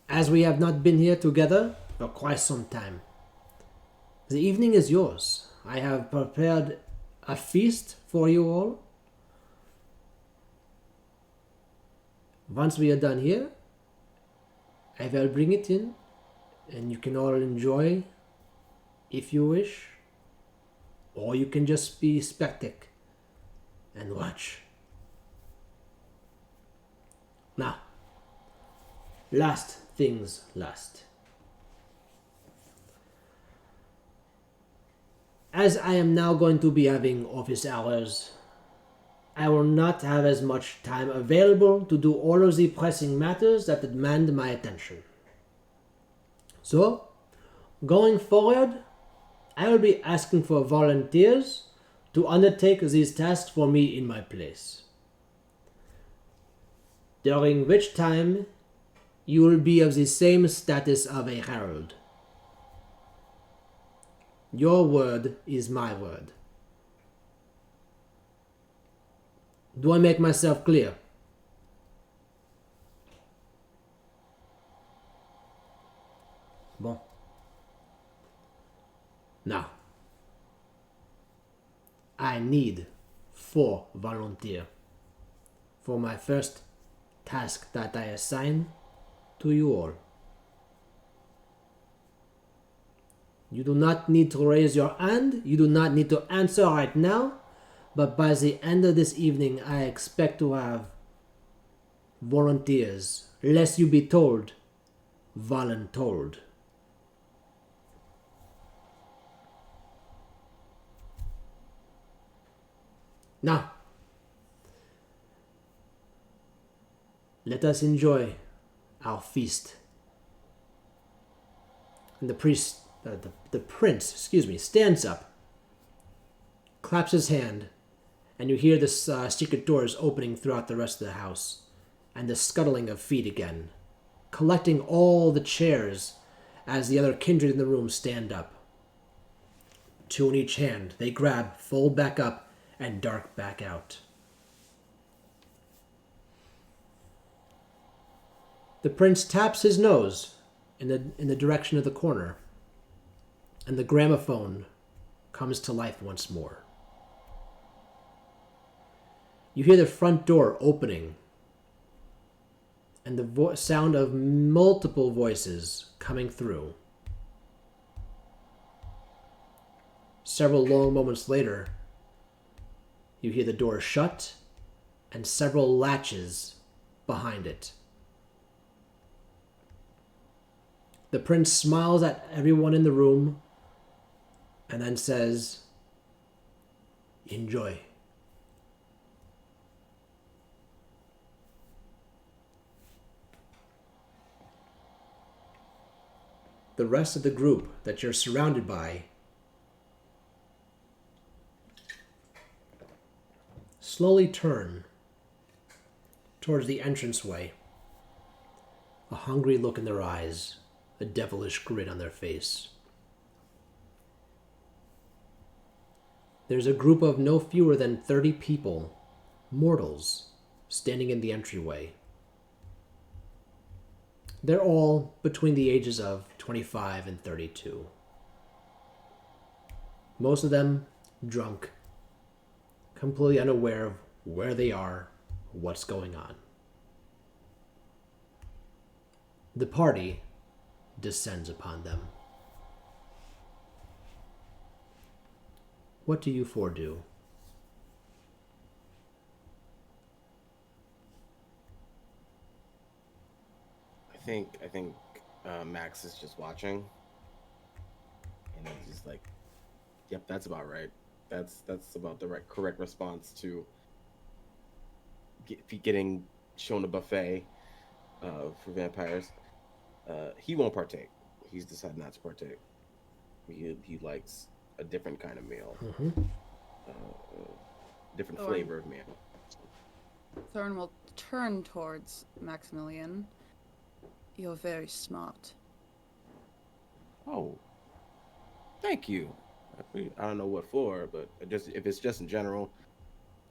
As we have not been here together for quite some time, the evening is yours. I have prepared a feast for you all. Once we are done here, I will bring it in, and you can all enjoy if you wish, or you can just be spectac and watch. Now, last things last. As I am now going to be having office hours, I will not have as much time available to do all of the pressing matters that demand my attention. So, going forward, I will be asking for volunteers to undertake these tasks for me in my place. During which time, you will be of the same status of a herald. Your word is my word. Do I make myself clear? Bon. Now, I need 4 volunteers for my first task that I assign to you all. You do not need to raise your hand. You do not need to answer right now. But by the end of this evening, I expect to have volunteers, lest you be told, voluntold. Now, let us enjoy our feast. And the prince, stands up, claps his hand, and you hear the secret doors opening throughout the rest of the house, and the scuttling of feet again, collecting all the chairs as the other kindred in the room stand up. 2 in each hand, they grab, fold back up, and dart back out. The prince taps his nose in the direction of the corner, and the gramophone comes to life once more. You hear the front door opening, and the sound of multiple voices coming through. Several long moments later, you hear the door shut and several latches behind it. The prince smiles at everyone in the room and then says, "Enjoy." The rest of the group that you're surrounded by slowly turn towards the entranceway, a hungry look in their eyes, a devilish grin on their face. There's a group of no fewer than 30 people, mortals, standing in the entryway. They're all between the ages of 25 and 32. Most of them drunk, completely unaware of where they are, what's going on. The party descends upon them. What do you four do? I think Max is just watching, and he's just like, "Yep, that's about right. That's about the correct response to getting shown a buffet for vampires." He won't partake. He's decided not to partake. He likes a different kind of meal, different Oh, flavor of meal. Thorn will turn towards Maximilian. You're very smart. Oh, thank you. I don't know what for, but just if it's just in general,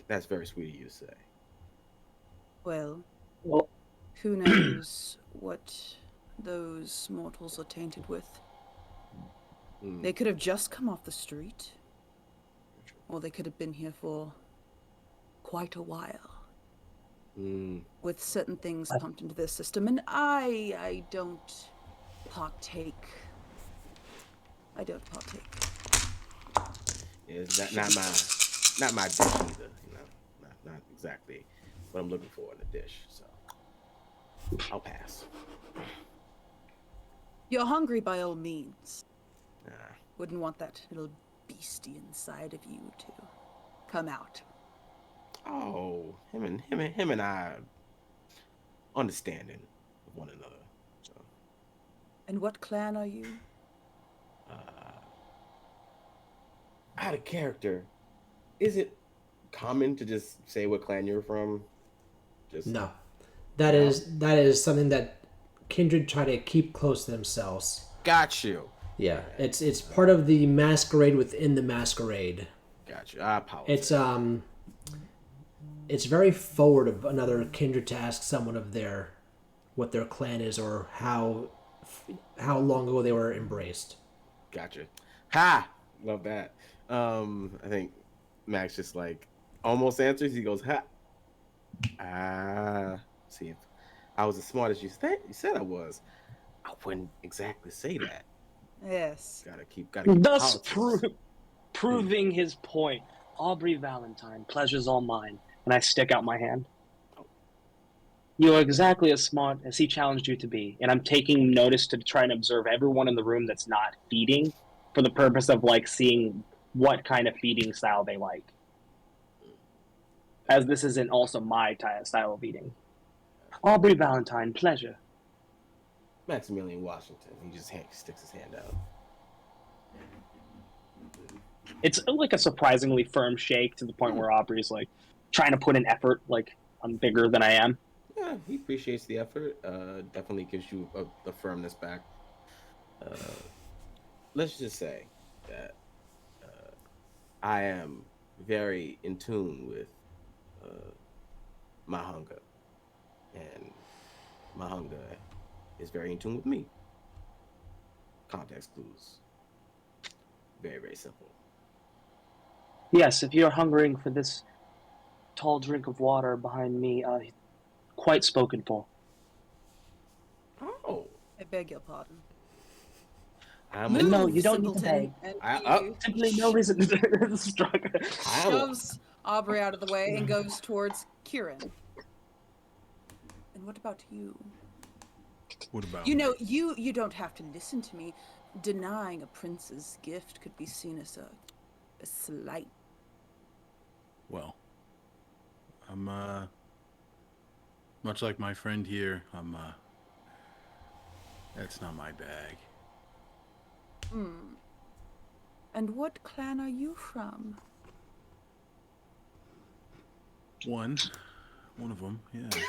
that's very sweet of you to say. Well, Well, who knows what those mortals are tainted with? They could have just come off the street, or they could have been here for quite a while. With certain things pumped into their system, and I don't partake. I don't partake. Yeah, it's not my dish either. You know, not exactly what I'm looking for in a dish. So I'll pass. You're hungry by all means. Nah. Wouldn't want that little beastie inside of you to come out. Oh, him and I understanding of one another. So And what clan are you? out of character, is it common to just say what clan you're from? Just No. That is something that kindred try to keep close to themselves. got you. Yeah, it's part of the masquerade within the masquerade. Got you. I apologize. It's very forward of another kindred to ask someone of what their clan is or how long ago they were embraced. Gotcha. Ha! Love that. I think Max just like almost answers. He goes, ha. See, if I was as smart as you said I was, I wouldn't exactly say that. Yes. Gotta keep thus politics. proving his point. Aubrey Valentine, pleasure's all mine. And I stick out my hand. You are exactly as smart as he challenged you to be, and I'm taking notice to try and observe everyone in the room that's not feeding, for the purpose of like seeing what kind of feeding style they like. As this isn't also my style of eating. Aubrey Valentine, pleasure. Maximilian Washington. He just sticks his hand out. It's like a surprisingly firm shake to the point where Aubrey's like trying to put in effort, like I'm bigger than I am. Yeah, he appreciates the effort. Definitely gives you a firmness back. Let's just say that I am very in tune with my hunger, and my hunger is very in tune with me. Context clues. Very, very simple. Yes, if you're hungering for this tall drink of water behind me, quite spoken for. beg your pardon. I'm Move, No, you don't need to simpleton. beg. And he Simply no reason to struggle. shoves Aubrey out of the way and goes towards Kieran. And what about you? What about You me? know, you don't have to listen to me. Denying a prince's gift could be seen as a slight. Well, I'm much like my friend here. That's not my bag. And what clan are you from? One of them. Yeah, I think.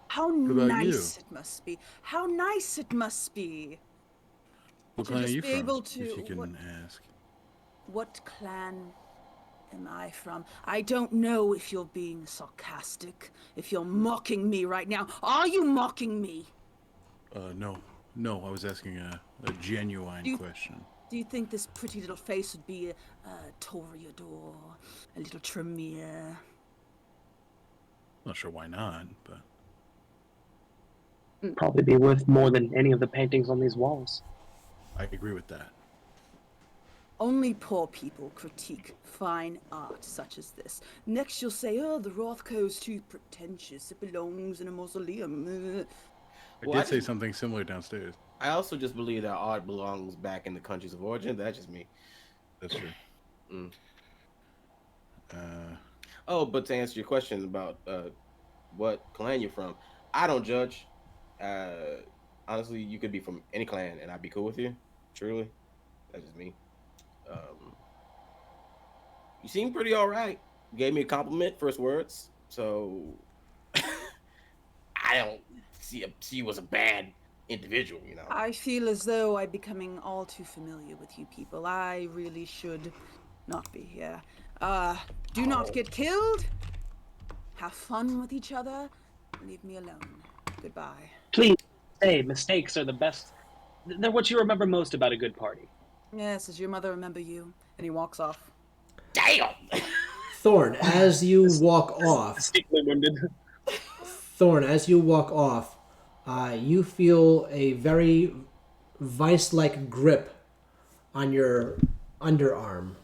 How about nice it must be. How nice it must be. What To clan are just you be from? able If to- you can ask. What clan am I from? I don't know if you're being sarcastic, if you're mocking me right now. Are you mocking me? No. I was asking a genuine question. Do you think this pretty little face would be a Toreador, a little Tremere? Not sure why not, but Probably be worth more than any of the paintings on these walls. I agree with that. Only poor people critique fine art such as this. Next you'll say, oh, the Rothko's too pretentious. It belongs in a mausoleum. I Well, did say something similar downstairs. I also just believe that art belongs back in the countries of origin. That's just me. That's true. Mm. Uh, Oh, but to answer your question about what clan you're from, I don't judge. Honestly, you could be from any clan, and I'd be cool with you. Truly, that's just me. You seem pretty all right. You gave me a compliment, first words. So I don't see you as a bad individual. You know. I feel as though I'm becoming all too familiar with you people. I really should not be here. Do not get killed. Have fun with each other. Leave me alone. Goodbye. Please say mistakes are the best. They're what you remember most about a good party. Yes, does your mother remember you? And he walks off. Damn. Thorn, as you walk off, Distinctly wounded. You feel a very vice-like grip on your underarm.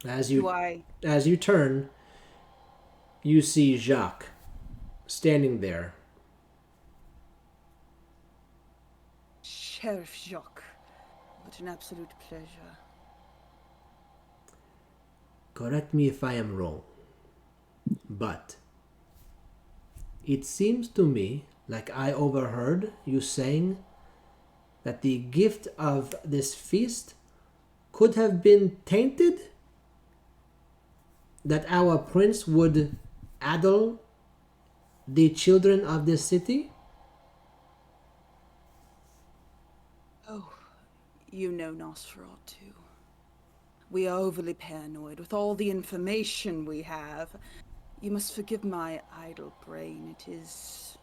As you turn, you see Jacques standing there. Sheriff Jacques, what an absolute pleasure. Correct me if I am wrong, but it seems to me like I overheard you saying that the gift of this feast could have been tainted? That our prince would addle the children of this city? Oh, you know Nosferatu. We are overly paranoid with all the information we have. You must forgive my idle brain. It is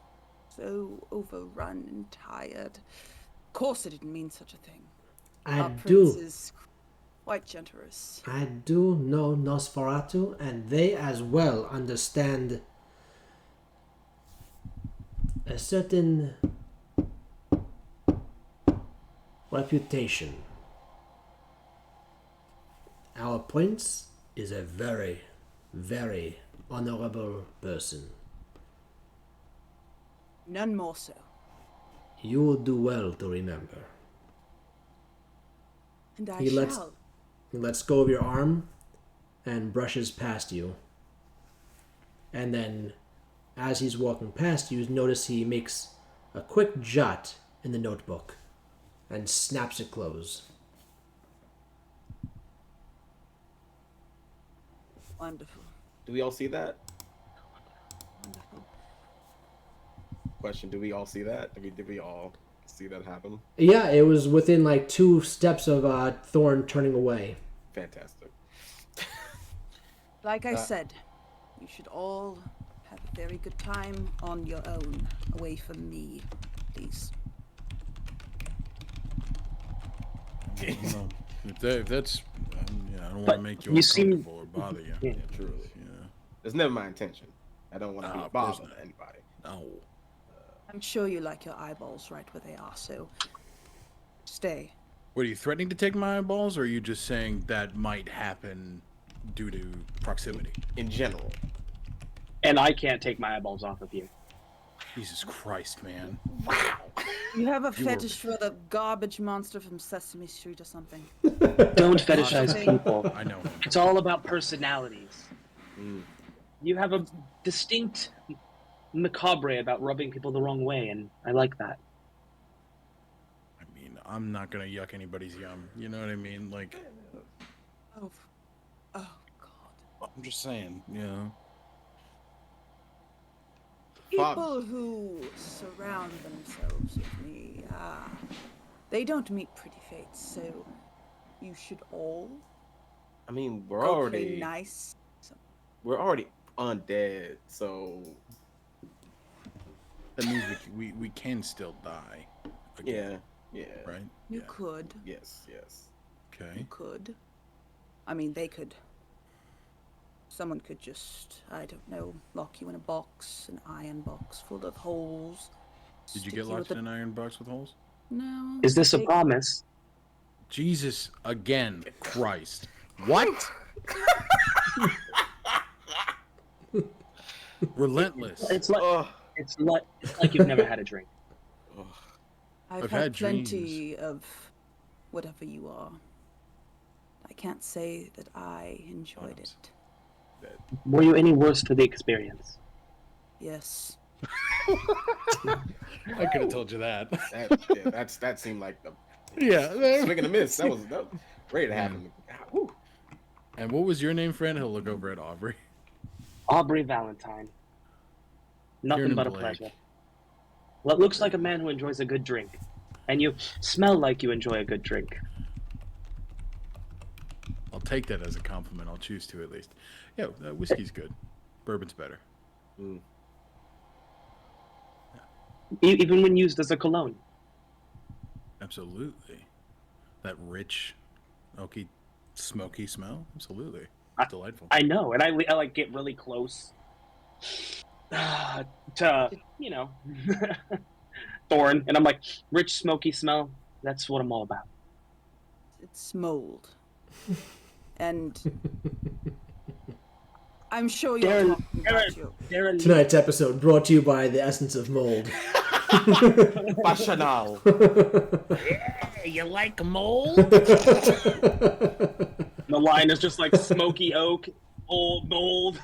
so overrun and tired. Of course I didn't mean such a thing. Our prince is quite generous. I do know Nosferatu, and they as well understand a certain reputation. Our prince is a very, very honorable person. None more so. You will do well to remember. And I He shall. lets go of your arm and brushes past you. And then, as he's walking past you, notice he makes a quick jot in the notebook and snaps it close. Wonderful. Do we all see that? Wonderful. Question: do we all see that? Did we all see that happen? Yeah, it was within like 2 steps of Thorn turning away. Fantastic. Like I said, you should all have a very good time on your own, away from me, please. If that's, I don't want But to make you you seem- uncomfortable or bother you. Yeah. Truly. Yeah. That's never my intention. I don't want to No, be a of course bother not. to anybody. No. I'm sure you like your eyeballs right where they are, so stay. What, are you threatening to take my eyeballs, or are you just saying that might happen due to proximity? In general. And I can't take my eyeballs off of you. Jesus Christ, man. Wow. You have a You were- fetish for the garbage monster from Sesame Street or something. Don't fetishize Honestly. people. I know him. It's all about personalities. Mm. You have a distinct macabre about rubbing people the wrong way, and I like that. I mean, I'm not gonna yuck anybody's yum. You know what I mean? Like, Oh, oh God. I'm just saying, you know. People who surround themselves with me, they don't meet pretty fates, so you should all I mean, we're go already play nice. we're already undead, so That means we can still die. Again, yeah. right? You Yeah. could. Yes. Okay. You could. I mean, they could. Someone could just, I don't know, lock you in a box, an iron box full of holes. Did you stick get locked with in an iron box with holes? No. Is this a they- promise? Jesus again, Christ. What? Relentless. It's like Oh, it's like you've never had a drink. I've I've had had plenty of whatever you are. I can't say that I enjoyed Bottoms. it. Were you any worse for the experience? Yes. I could have told you that. that seemed like the Yeah. swing and a miss. That was ready to happen. Whew. And what was your name, friend? He'll look over at Aubrey. Aubrey Valentine. Nothing Kieran but a Blake. pleasure. What looks like a man who enjoys a good drink. And you smell like you enjoy a good drink. I'll take that as a compliment. I'll choose to, at least. Yeah, whiskey's good. Bourbon's better. Mm. Even when used as a cologne. Absolutely. That rich, oaky, smoky smell. Absolutely. Delightful. I know, and I like get really close to, Thorn, and I'm like, rich, smoky smell. That's what I'm all about. It's mold. And I'm sure you're Darren- talking about you. Darren, Tonight's episode brought to you by the essence of mold. Passional. You like mold? the line is just like smoky oak, old mold.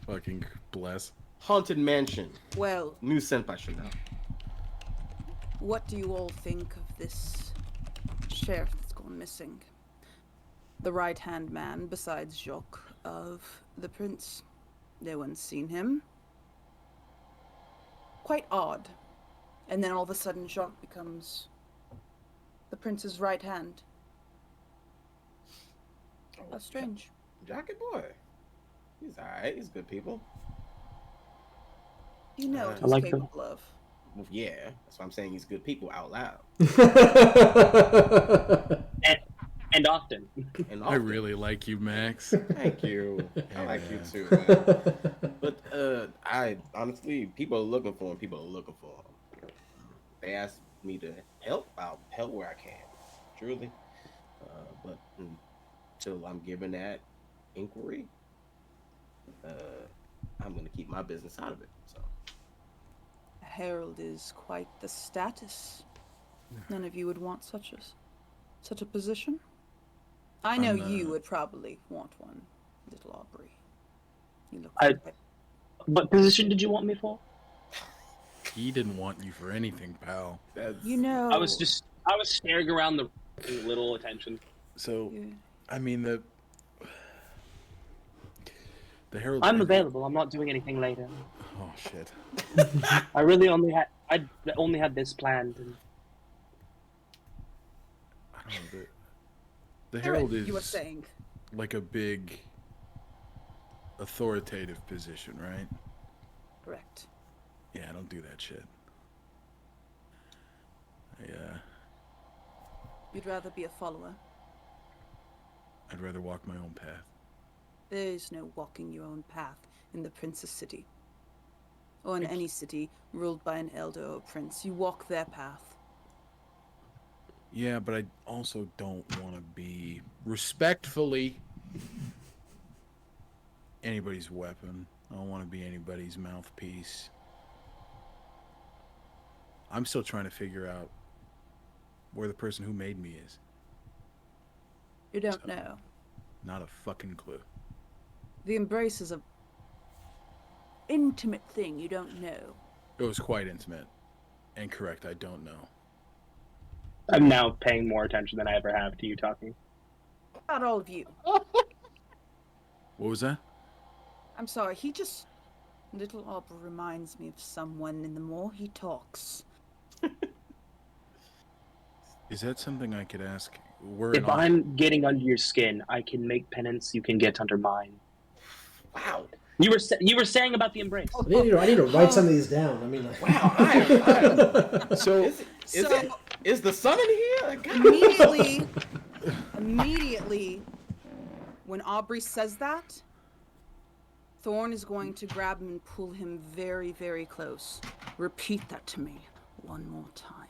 Fucking bless. Haunted Mansion. Well, New Senpai Chanel. what do you all think of this sheriff that's gone missing? The right-hand man, besides Jacques, of the prince. No one's seen him. Quite odd. And then all of a sudden Jacques becomes the prince's right hand. That's strange. Jacket boy. He's alright. He's good people. You know what I he's like them. capable of. Well, yeah, that's why I'm saying he's good people out loud. And often. And I often. really like you, Max. Thank you. I like you Yeah. too, man. But I honestly, people are looking for him. People are looking for him. They asked me to help. I'll help where I can, truly. But until I'm given that inquiry, I'm gonna keep my business out of it. So A herald is quite the status. None of you would want such a position. I know I'm, you would probably want one, little Aubrey. You look I- quite- What position did you want me for? He didn't want you for anything, pal. that's You know. I was staring around the little attention. So, you- I mean, the Herald. I'm available. I'm not doing anything later. Oh shit. I really only had this planned. And I don't know. The Aaron, Herald is You were saying. like a big authoritative position, right? Correct. Yeah, I don't do that shit. You'd rather be a follower. I'd rather walk my own path. There is no walking your own path in the Princess City. or in any city ruled by an elder or prince. You walk their path. Yeah, but I also don't want to be respectfully anybody's weapon. I don't want to be anybody's mouthpiece. I'm still trying to figure out where the person who made me is. You don't know. Not a fucking clue. The embrace is a intimate thing you don't know. It was quite intimate. And correct, I don't know. I'm now paying more attention than I ever have to you talking. Not all of you. What was that? I'm sorry, Little Aubrey reminds me of someone, and the more he talks. Is that something I could ask? If I'm getting under your skin, I can make penance. You can get under mine. Wow. You were saying about the embrace. I need to write some of these down. I mean, like... Wow. So is the sun in here? God. Immediately, when Aubrey says that, Thorn is going to grab him and pull him very, very close. Repeat that to me one more time.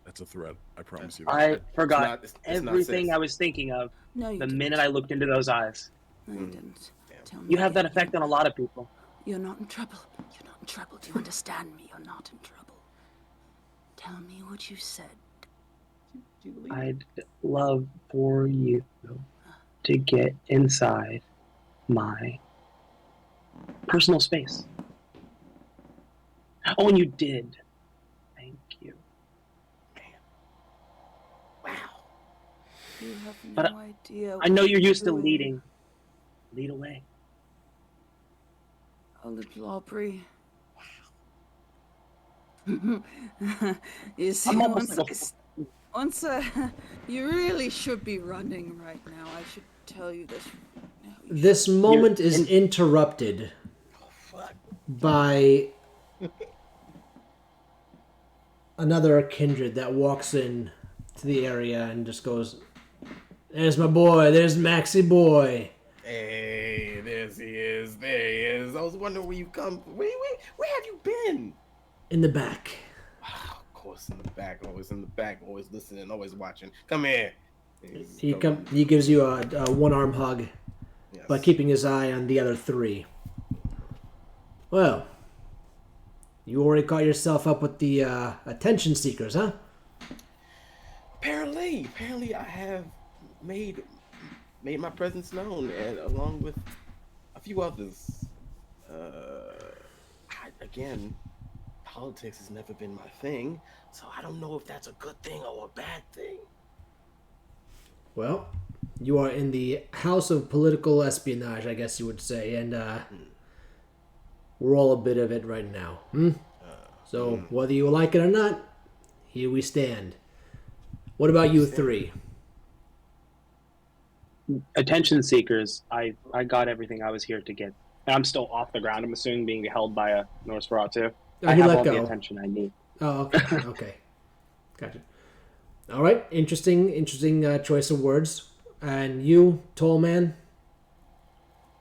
That's a threat. I promise you. I forgot it's everything not I was thinking of No, you the didn't. minute I looked into those eyes. No, you didn't. Tell me You have that again. effect on a lot of people. You're not in trouble. You're not in trouble. Do you understand me? You're not in trouble. Tell me what you said. I'd love for you to get inside my personal space. Oh, and you did. Thank you. Wow. You have no But idea. I know what you're used to doing. leading. Lead away. Oh, little Aubrey. You see, I'm almost like you really should be running right now. I should tell you this. Now. This moment is interrupted by another kindred that walks in to the area and just goes, "There's my boy. There's Maxie boy." Hey, there he is. There he is. I was wondering where you come. Where have you been? In the back. Of course, in the back. Always in the back. Always listening. Always watching. Come here. He gives you a one-arm hug, Yes. but keeping his eye on the other three. Well, you already caught yourself up with the attention seekers, huh? Apparently, I have made my presence known, and along with a few others. Again, politics has never been my thing, so I don't know if that's a good thing or a bad thing. Well, you are in the house of political espionage, I guess you would say, and we're all a bit of it right now. So, whether you like it or not, here we stand. What about you three? Attention seekers, I got everything I was here to get. And I'm still off the ground, I'm assuming, being held by a Nosferatu. Oh, I he have let all go. the attention I need. Oh, okay. Okay. Gotcha. All right. Interesting choice of words. And you, tall man?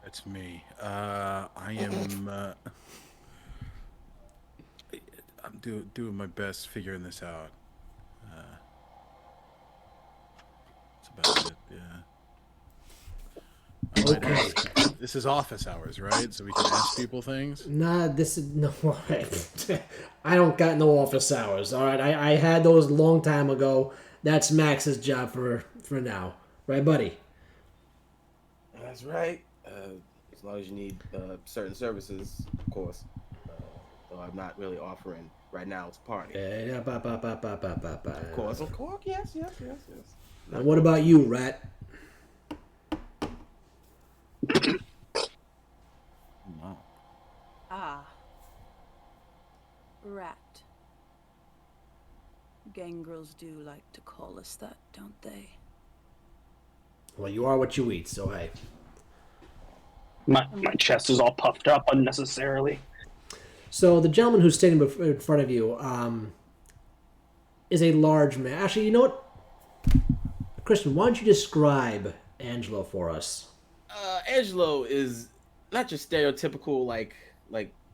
That's me. I am. I'm doing my best figuring this out. That's about it. Yeah. Okay. This is office hours, right? So we can ask people things. Nah, this is no. I don't got no office hours. All right, I had those a long time ago. That's Max's job for now, right, buddy? That's right. As long as you need certain services, of course. Though I'm not really offering right now. It's a party. Of Of course. Yes. Now, what about you, Rat? No. Ah. Rat. Gangrels do like to call us that, don't they? Well, you are what you eat, so hey. My chest is all puffed up unnecessarily. So the gentleman who's standing in front of you is a large man. Actually, you know what? Christian, why don't you describe Angelo for us? Angelo is not your stereotypical like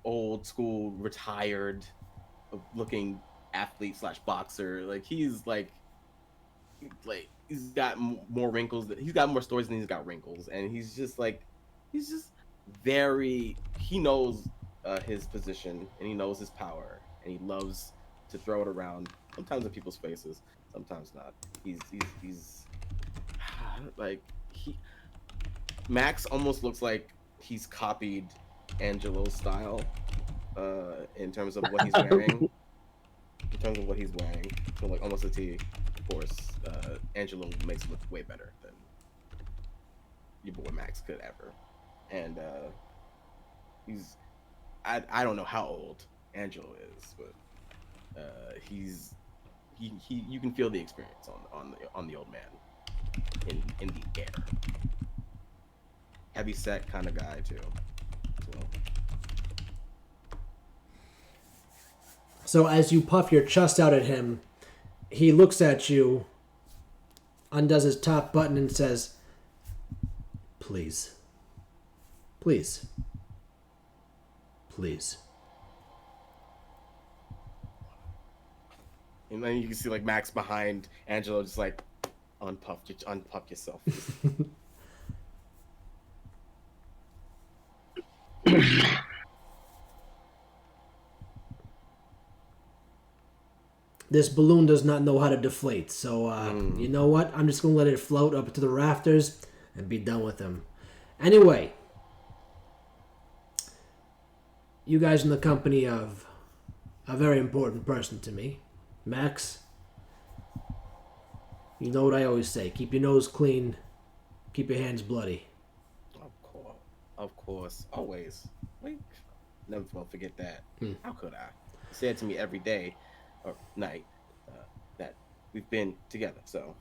old school retired looking athlete slash boxer. Like he's got more wrinkles. He's got more stories than he's got wrinkles, and he's just very. He knows his position and he knows his power, and he loves to throw it around. Sometimes in people's faces, sometimes not. He's like he Max almost looks like he's copied Angelo's style in terms of what he's wearing. In terms of what he's wearing, so like almost a T. Of course, Angelo makes it look way better than your boy Max could ever. And I don't know how old Angelo is, but he you can feel the experience on the old man in the air. Heavy set kind of guy too. As well. So as you puff your chest out at him, he looks at you, undoes his top button, and says, "Please. Please. Please." And then you can see like Max behind Angelo, just like unpuff yourself. This balloon does not know how to deflate, so you know what? I'm just gonna let it float up to the rafters and be done with him. Anyway, you guys in the company of a very important person to me, Max. You know what I always say: keep your nose clean, keep your hands bloody. Of course, always. Like, never gonna forget that. How could I? You say it to me every day or night that we've been together, so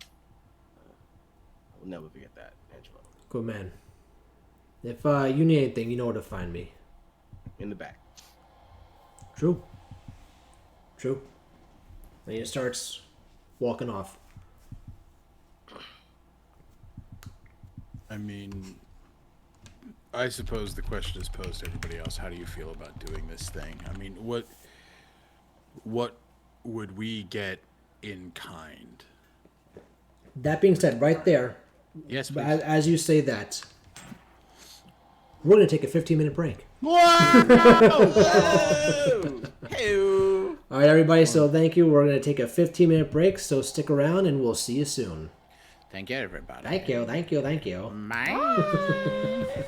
I will never forget that, Angelo. Good man. If you need anything, you know where to find me. In the back. True. True. And he starts walking off. I mean, I suppose the question is posed to everybody else. How do you feel about doing this thing? I mean, what would we get in kind? That being said, right there, Yes, please. as you say that, we're going to take a 15-minute break. Whoa! Hey-oo. All right, everybody, so thank you. We're going to take a 15-minute break, so stick around, and we'll see you soon. Thank you, everybody. Thank you, thank you, thank you. Bye.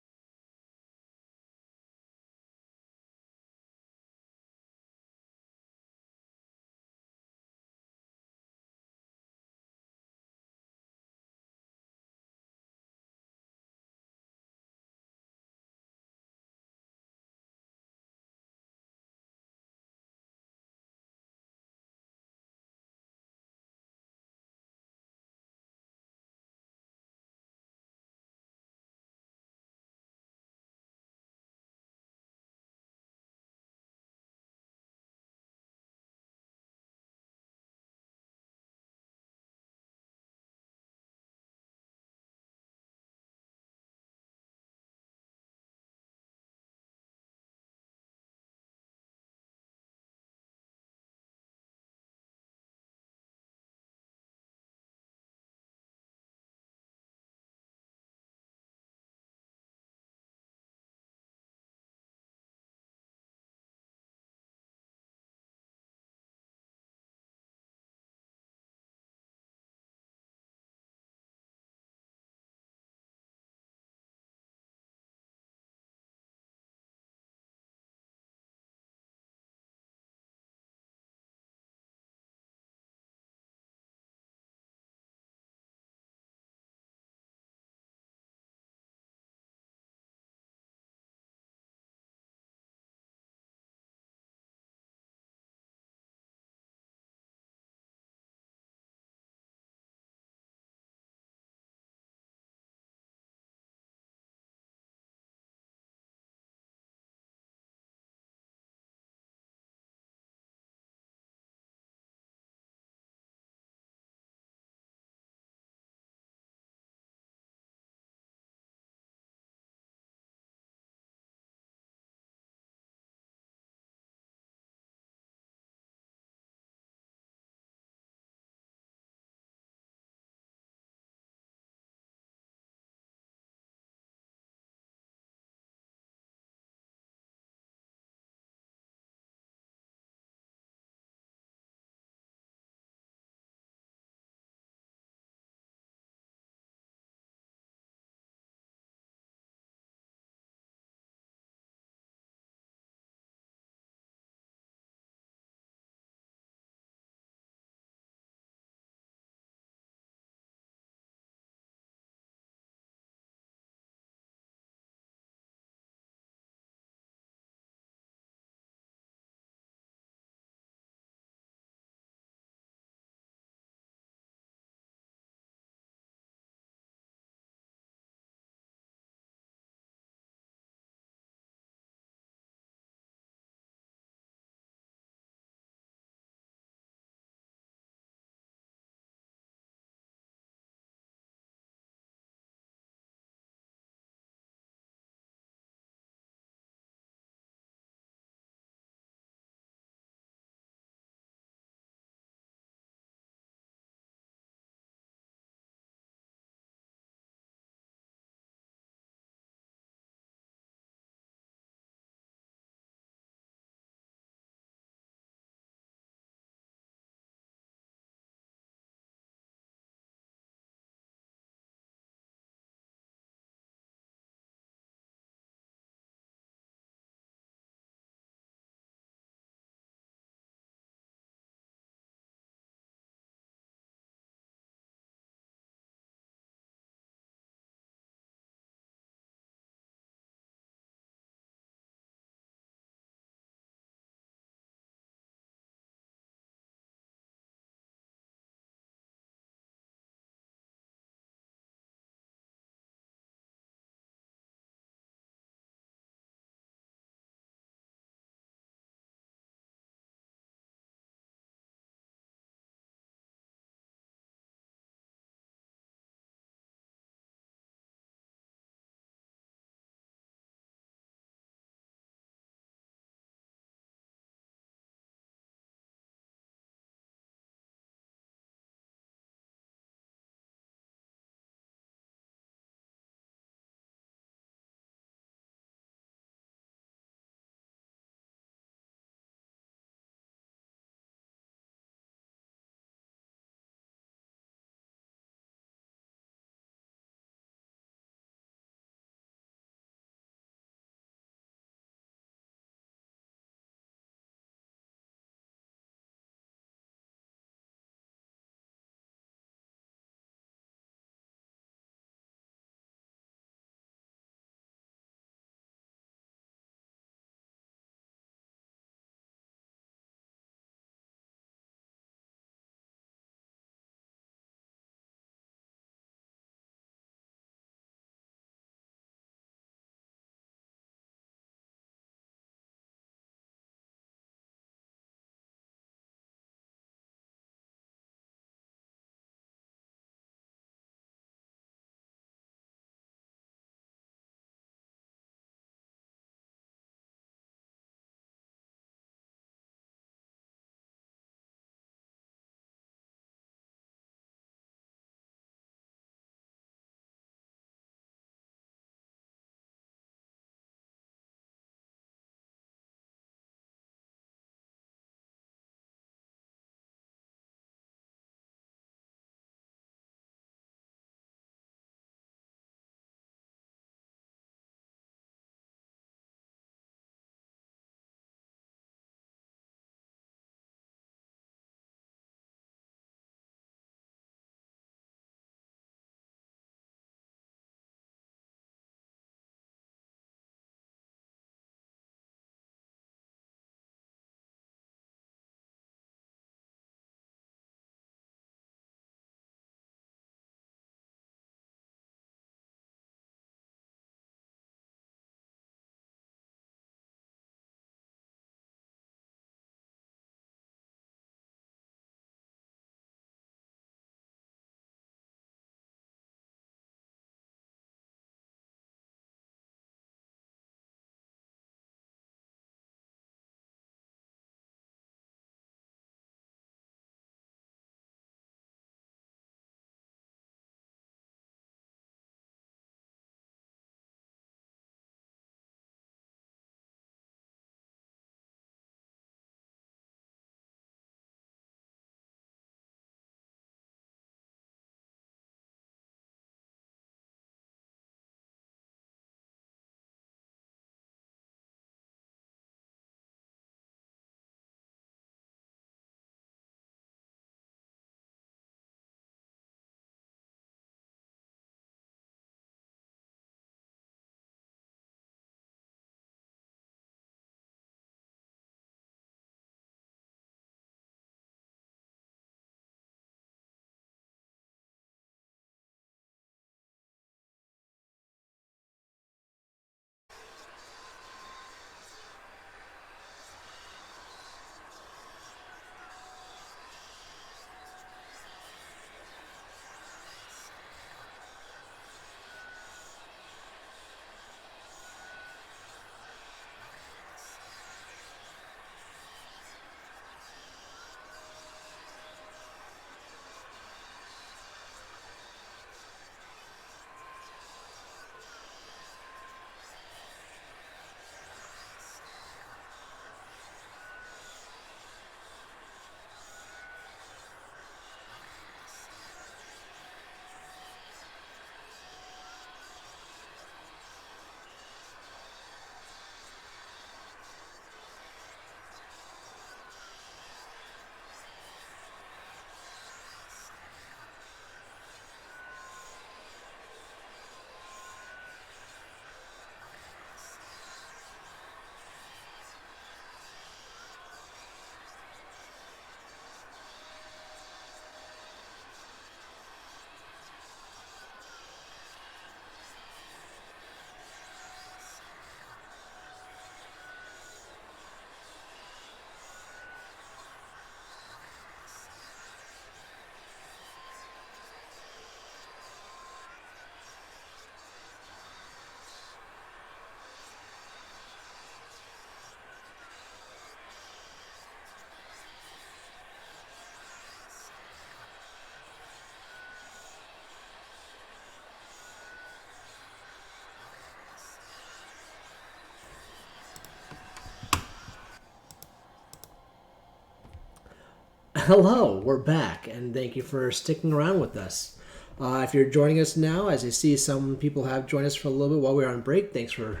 Hello, we're back, and thank you for sticking around with us. If you're joining us now, as I see some people have joined us for a little bit while we were on break, thanks for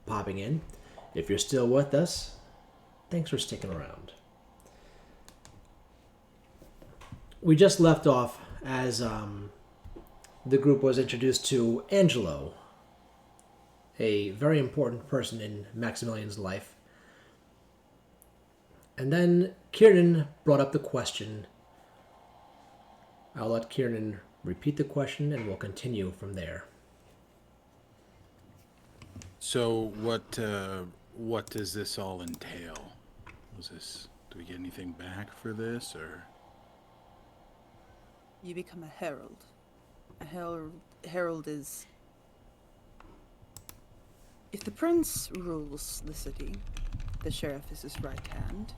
popping in. If you're still with us, thanks for sticking around. We just left off as the group was introduced to Angelo, a very important person in Maximilian's life. And then Kieran brought up the question. I'll let Kieran repeat the question and we'll continue from there. So what does this all entail? Do we get anything back for this, or? You become a herald. A herald is... If the prince rules the city, the sheriff is his right hand.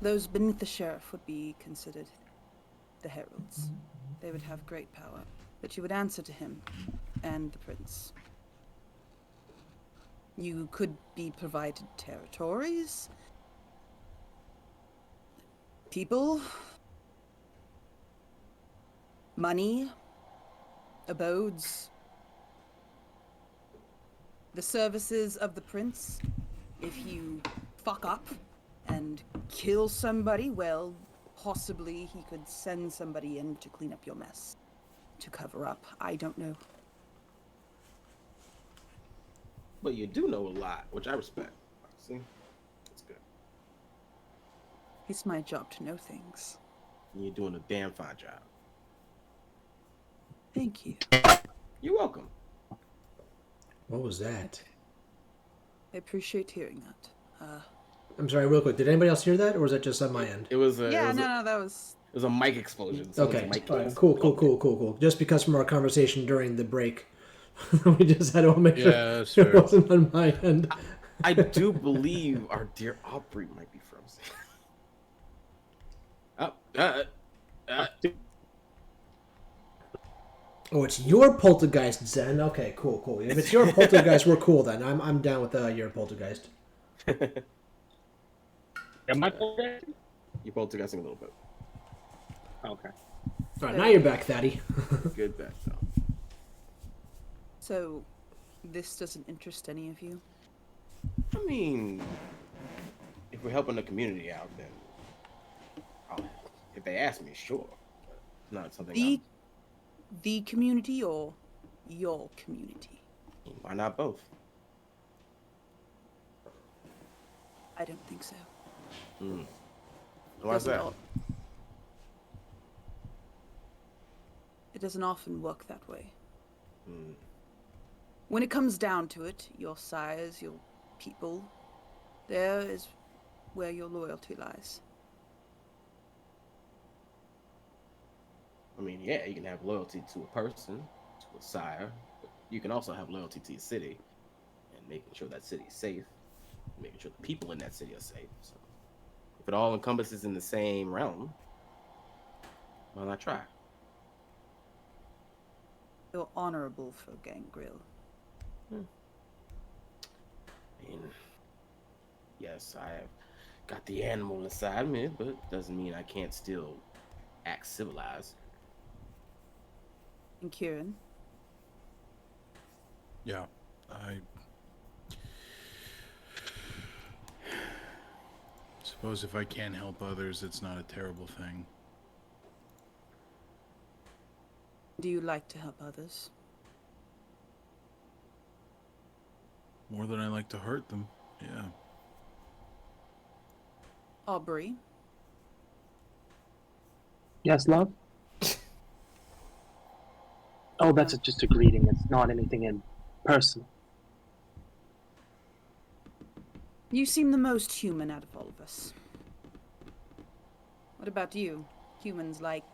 Those beneath the sheriff would be considered the heralds. They would have great power, but you would answer to him and the prince. You could be provided territories, people, money, abodes, the services of the prince. If you fuck up and kill somebody, well, possibly he could send somebody in to clean up your mess, to cover up. I don't know. But you do know a lot, which I respect. See? That's good. It's my job to know things. And you're doing a damn fine job. Thank you. You're welcome. What was that? I appreciate hearing that. I'm sorry, real quick. Did anybody else hear that, or was that just on my end? It was a that was... It was a mic explosion. Okay. Mic All right. Cool. Just because from our conversation during the break, we just had to make sure that's it fair. wasn't on my end. I do believe our dear Aubrey might be frozen. Oh, it's your poltergeist, Zen. Okay, cool. If it's your poltergeist, we're cool then. I'm down with your poltergeist. Am I okay? You poltergeisting a little bit. Okay. All right, now you're back, Thaddy. Good bet, though. So, this doesn't interest any of you? I mean, if we're helping the community out, then if they ask me, sure. But not something. The community or your community? Why not both? I don't think so. Why's that? It doesn't often work that way. When it comes down to it, your sires, your people, there is where your loyalty lies. I mean, yeah, you can have loyalty to a person, to a sire, but you can also have loyalty to your city and making sure that city is safe, making sure the people in that city are safe. So if it all encompasses in the same realm, why not try? You're honorable for Gangrel. I mean, yes, I have got the animal inside me, but doesn't mean I can't still act civilized. And Kieran? Yeah, I suppose if I can help others, it's not a terrible thing. Do you like to help others? More than I like to hurt them, yeah. Aubrey? Yes, love? Oh, that's just a greeting. It's not anything in personal. You seem the most human out of all of us. What about you? Humans like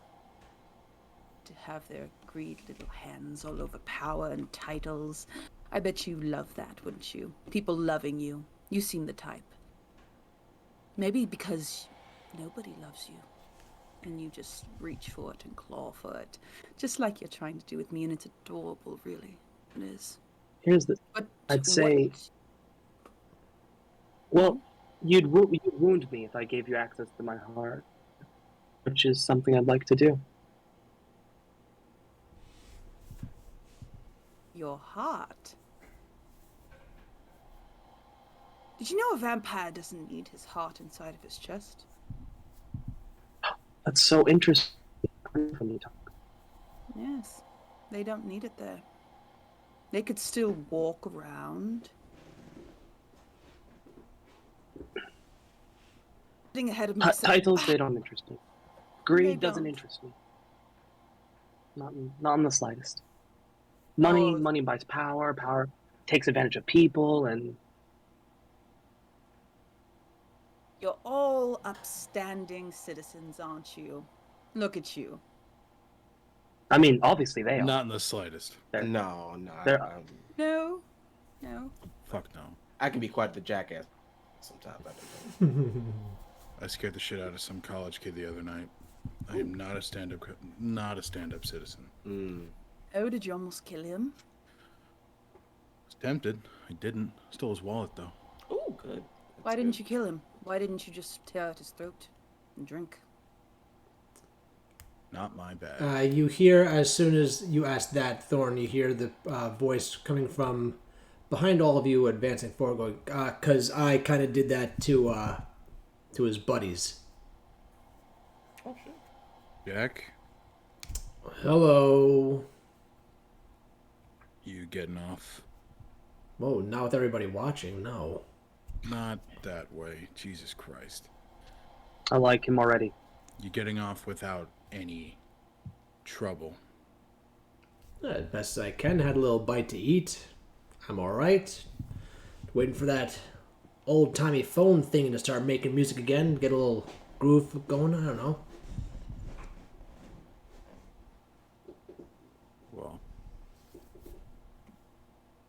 to have their greedy little hands all over power and titles. I bet you love that, wouldn't you? People loving you. You seem the type. Maybe because nobody loves you. And you just reach for it and claw for it. Just like you're trying to do with me, and it's adorable, really. It is. Here's the... But I'd say... Well, you'd wound me if I gave you access to my heart. which is something I'd like to do. Your heart? Did you know a vampire doesn't need his heart inside of his chest? That's so interesting. From you, Tom. Yes, they don't need it there. They could still walk around. Getting ahead of myself. Titles, they don't interest me. They Greed doesn't don't. interest me. Not in the slightest. Money, Oh. money buys power. Power takes advantage of people, and You're all upstanding citizens, aren't you? Look at you. I mean, obviously they are. Not in the slightest. No. They're- No. No. Fuck no. I can be quite the jackass sometimes. I don't know. I scared the shit out of some college kid the other night. I am not a stand-up citizen. Oh, did you almost kill him? I was tempted. I didn't. Stole his wallet though. Oh, good. Why didn't you kill him? Why didn't you just tear out his throat and drink? Not my bad. You hear, as soon as you ask that, Thorn, you hear the voice coming from behind all of you, advancing forward, going, "Cause I kind of did that to his buddies." Oh shit. Jack, Hello. you getting off? Whoa, not with everybody watching. No. Not that way. Jesus Christ. I like him already. You getting off without any trouble? As best as I can. Had a little bite to eat. I'm all right. Waiting for that old-timey phone thing to start making music again. Get a little groove going. I don't know. Well,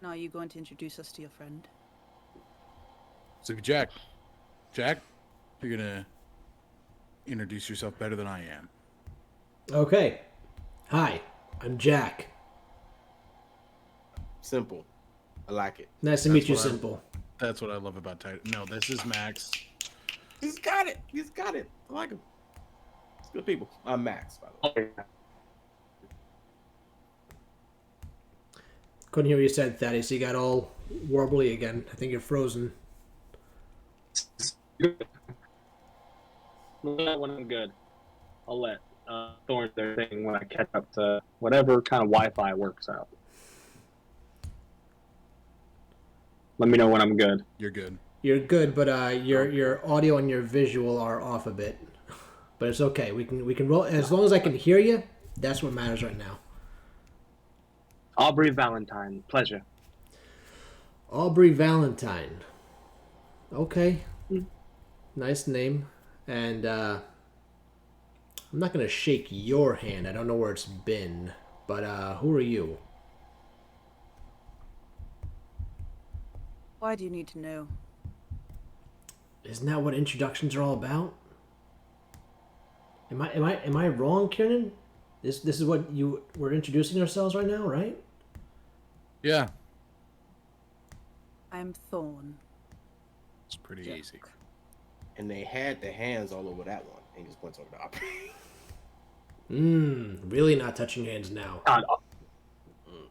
Now, are you going to introduce us to your friend? so Jack, you're gonna introduce yourself better than I am. Okay. Hi, I'm Jack. Simple. I like it. Nice to meet you, what I- Simple. That's what I love about title. No, this is Max. He's got it. I like him. It's good people. I'm Max, by the way. Couldn't hear what you said, Thaddeus. You got all warbly again. I think you're frozen. When I'm good, I'll let Thorn their thing when I catch up to whatever kind of Wi-Fi works out. Let me know when I'm good. You're good. You're good, but your audio and your visual are off a bit. But it's okay. We can roll as long as I can hear you. That's what matters right now. Aubrey Valentine, pleasure. Aubrey Valentine. Okay. Mm. Nice name. And I'm not gonna shake your hand. I don't know where it's been. But who are you? Why do you need to know? Isn't that what introductions are all about? Am I wrong, Kieran? This is what we're introducing ourselves right now, right? Yeah, I'm Thorn. it's pretty Jack. easy. And they had their hands all over that one. And he just points over the opera. Really not touching hands now.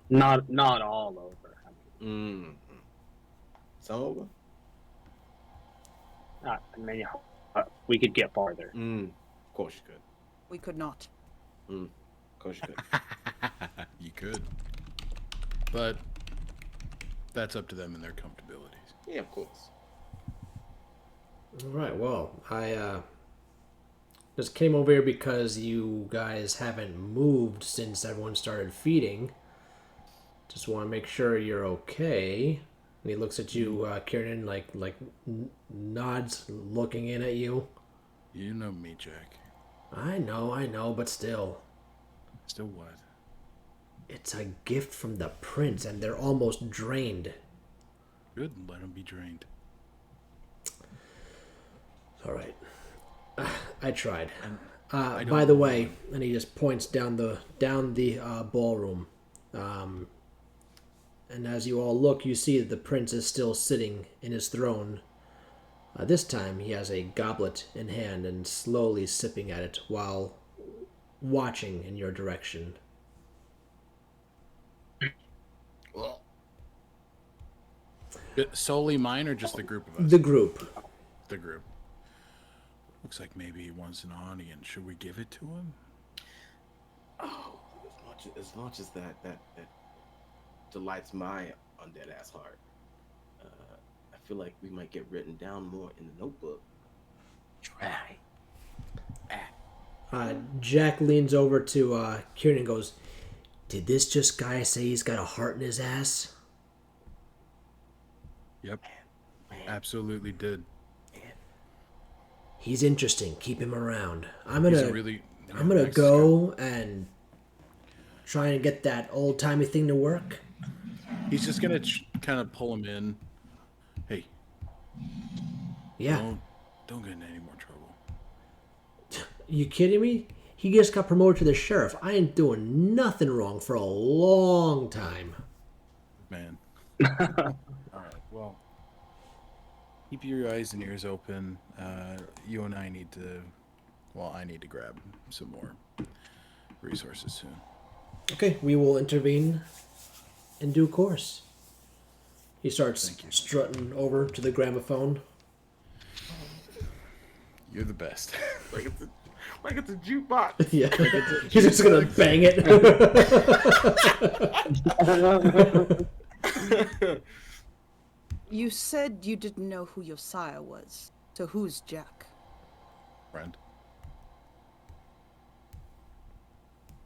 Not all over. Some over? I mean, we could get farther. Of course you could. We could not. Of course you could. You could. But that's up to them and their comfortabilities. Yeah, of course. All right. Well, I just came over here because you guys haven't moved since everyone started feeding. Just want to make sure you're okay. And he looks at you, Kieran, like nods, looking in at you. You know me, Jack. I know, but still. Still what? It's a gift from the prince, and they're almost drained. Good, let them be drained. All right. I tried. I By don't- the way, and he just points down the ballroom. And as you all look, you see that the prince is still sitting in his throne. This time he has a goblet in hand and slowly sipping at it while watching in your direction. Well, Solely mine or just the group of us? The group. The group. Looks like maybe he wants an audience. Should we give it to him? oh, as much as that delights my undead ass heart, I feel like we might get written down more in the notebook. Try. Jack leans over to Kieran and goes, "Did this just guy say he's got a heart in his ass?" Yep. Absolutely did. He's interesting. Keep him around. I'm He's gonna a really I'm gonna nice go and try and get that old timey thing to work. guy. He's just gonna kind of pull him in. Hey, Yeah. don't get in any more trouble. You kidding me? He just got promoted to the sheriff. I ain't doing nothing wrong for a long time. Man. All right. Well, keep your eyes and ears open. You and I need to. Well, I need to grab some more resources soon. Okay, we will intervene in due course. He starts strutting over to the gramophone. You're the best. Like it's a jukebox. Yeah, he's just gonna bang it. You said you didn't know who your sire was. So who's Jack? Friend.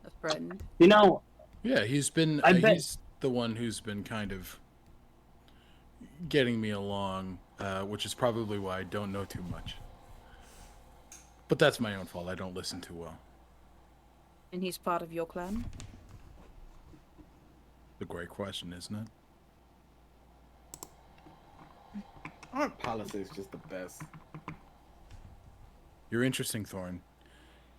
A friend? You know, Yeah, he's been. He's the one who's been kind of getting me along, which is probably why I don't know too much. But that's my own fault. I don't listen too well. And he's part of your clan? The great question, isn't it? Aren't politics just the best? You're interesting, Thorn.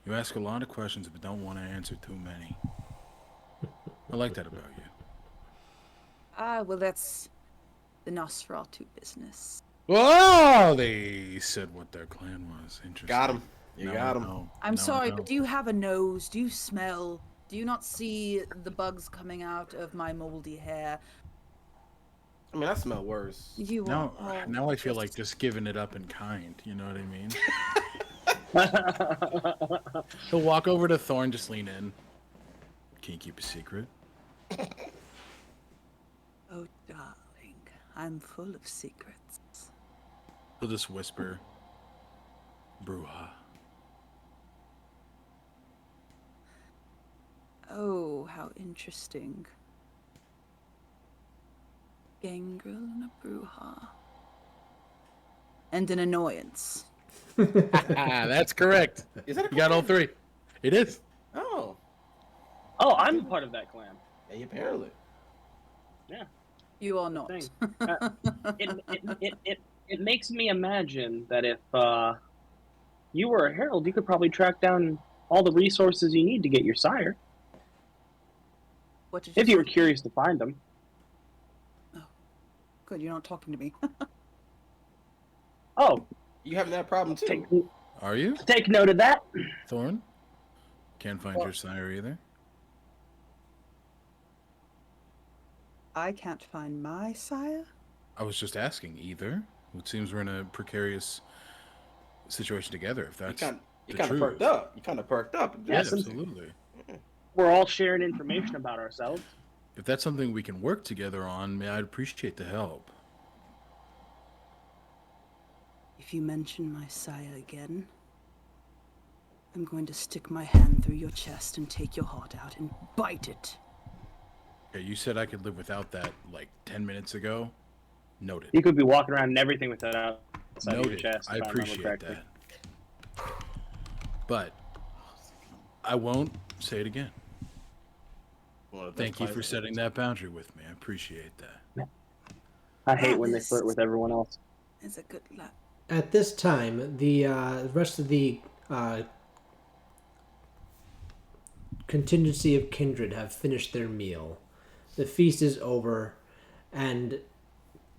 You ask a lot of questions but don't want to answer too many. I like that about you. Ah, well, that's the Nosferatu business. Oh, they said what their clan was. Interesting. Got him. You Now got I him. know. I'm Now I sorry, know. but do you have a nose? Do you smell? Do you not see the bugs coming out of my moldy hair? I mean, I smell worse. You Now, are. now I feel like just giving it up in kind. You know what I mean? He'll walk over to Thorn, just lean in. Can you keep a secret? Oh, darling, I'm full of secrets. He'll just whisper, Bruja. Oh, how interesting. Gangrel and a Bruja. And an annoyance. That's correct. Is that a You got all three. It is. Oh, oh, I'm a part of that clan. yeah, apparently. Yeah. You are not. Thing. It makes me imagine that if you were a herald, you could probably track down all the resources you need to get your sire. What did If you were say? curious to find them. Good, you're not talking to me. Oh, You having that problem too? Are you? take note of that. Thorn? Can't find your sire either. I can't find my sire? I was just asking either. It seems we're in a precarious situation together, if You that's kind the of truth. perked up. You kind of perked up. Yeah, Yes, absolutely. We're all sharing information about ourselves. If that's something we can work together on, I'd appreciate the help. If you mention my sire again, I'm going to stick my hand through your chest and take your heart out and bite it. Okay, you said I could live without that like 10 minutes ago. Noted. You could be walking around and everything with that outside of your Noted. chest. I if remember appreciate correctly. that. But I won't say it again. Thank you for setting that boundary with me. I appreciate that. I hate when they This flirt with everyone else. is a good luck. At this time, the rest of the contingency of kindred have finished their meal. The feast is over, and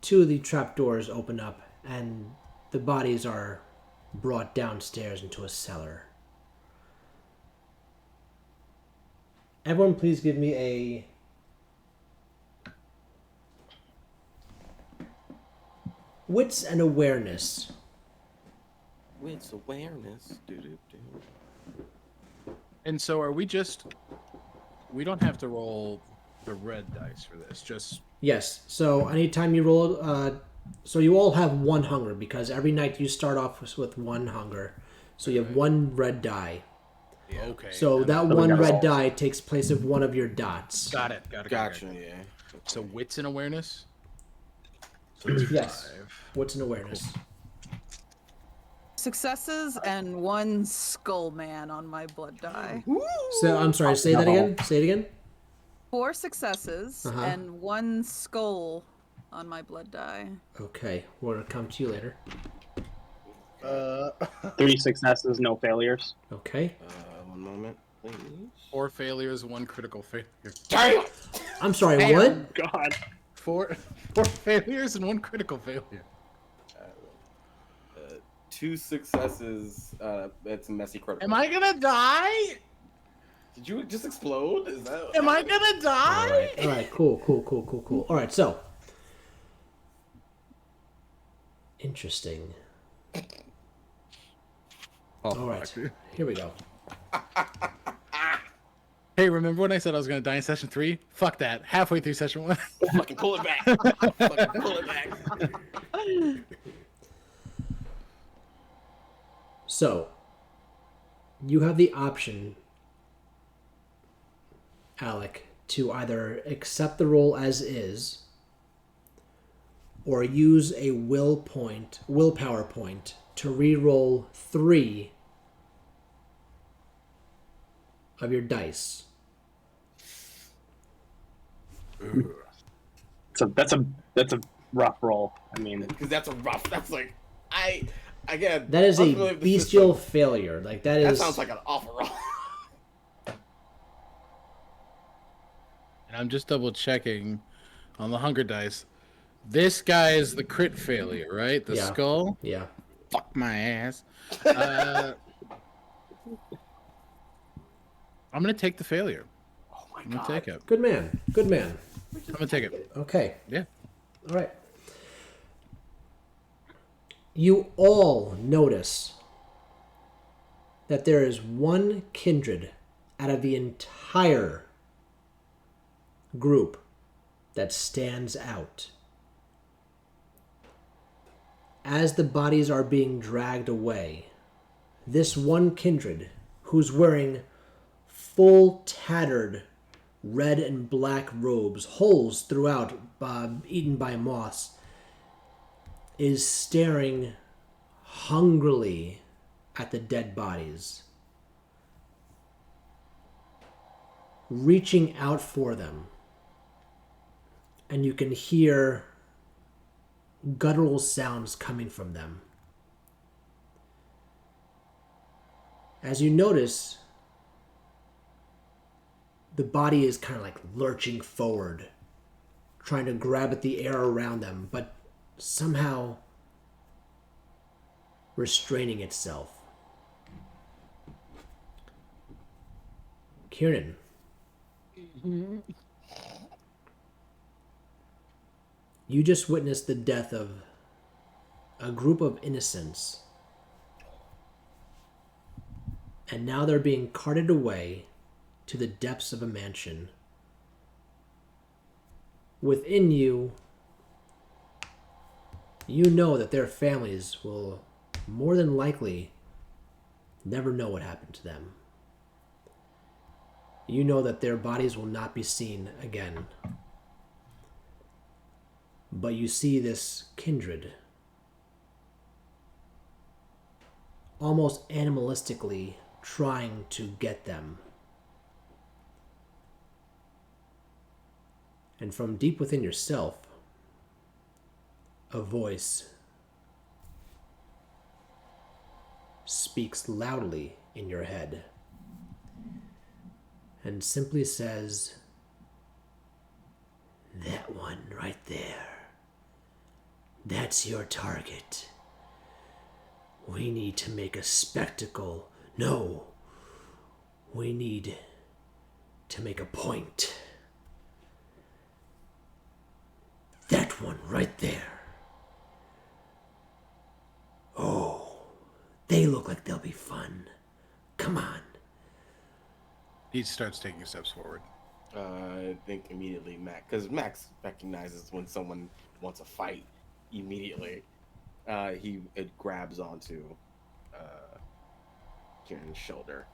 two of the trapdoors open up, and the bodies are brought downstairs into a cellar. Everyone, please give me a wits and awareness. Wits awareness. And so are we just... We don't have to roll the red dice for this, just... Yes, so anytime you roll... so you all have one hunger, because every night you start off with one hunger. So you have one red die. Yeah. Okay. So that we one gotta red roll. die takes place of one of your dots. Got it. Gotcha. Yeah. So wits and awareness? So that's Yes. 5. What's an awareness? Successes and 1 skull man on my blood die. So I'm sorry, say that again. Say it again. 4 successes Uh-huh. and 1 skull on my blood die. Okay, we'll come to you later. 3 successes, no failures. Okay. One moment, please. 4 failures, 1 critical failure. Damn! I'm sorry, what? God. 4 failures and 1 critical failure. 2 successes. It's a messy critical. Am I gonna die? Did you just explode? Is that? Am I gonna die? All right, cool. All right, so. Interesting. All right, here we go. Hey, remember when I said I was gonna die in session 3? Fuck that. Halfway through session 1. Fucking pull it back. Fucking pull it back. So, you have the option, Alec, to either accept the roll as is, or use a willpower point, to re-roll 3 of your dice. So that's a rough roll. I mean, Because that's a rough. That's like again. That is unfamiliar a with the bestial system. failure. Like that That is. sounds like an awful roll. And I'm just double checking on the hunger dice. This guy is the crit failure, right? The Yeah. skull? Yeah. Fuck my ass. I'm gonna take the failure. Oh my I'm gonna god. take it. Good man. Good man. I'm gonna take it. Okay. Yeah. All right. You all notice that there is one kindred out of the entire group that stands out. As the bodies are being dragged away, this one kindred, who's wearing full tattered red and black robes, holes throughout, eaten by moths, is staring hungrily at the dead bodies, reaching out for them. And you can hear guttural sounds coming from them. As you notice, the body is kind of like lurching forward, trying to grab at the air around them, but somehow restraining itself. Kieran. You just witnessed the death of a group of innocents. And now they're being carted away to the depths of a mansion. Within you, you know that their families will more than likely never know what happened to them. You know that their bodies will not be seen again. But you see this kindred almost animalistically trying to get them. And from deep within yourself, a voice speaks loudly in your head and simply says, "That one right there, that's your target. We need to make a spectacle. No. We need to make a point. That one right there. Oh, they look like they'll be fun. Come on. He starts taking steps forward. I think immediately because Max recognizes when someone wants a fight immediately. It grabs onto Kieran's shoulder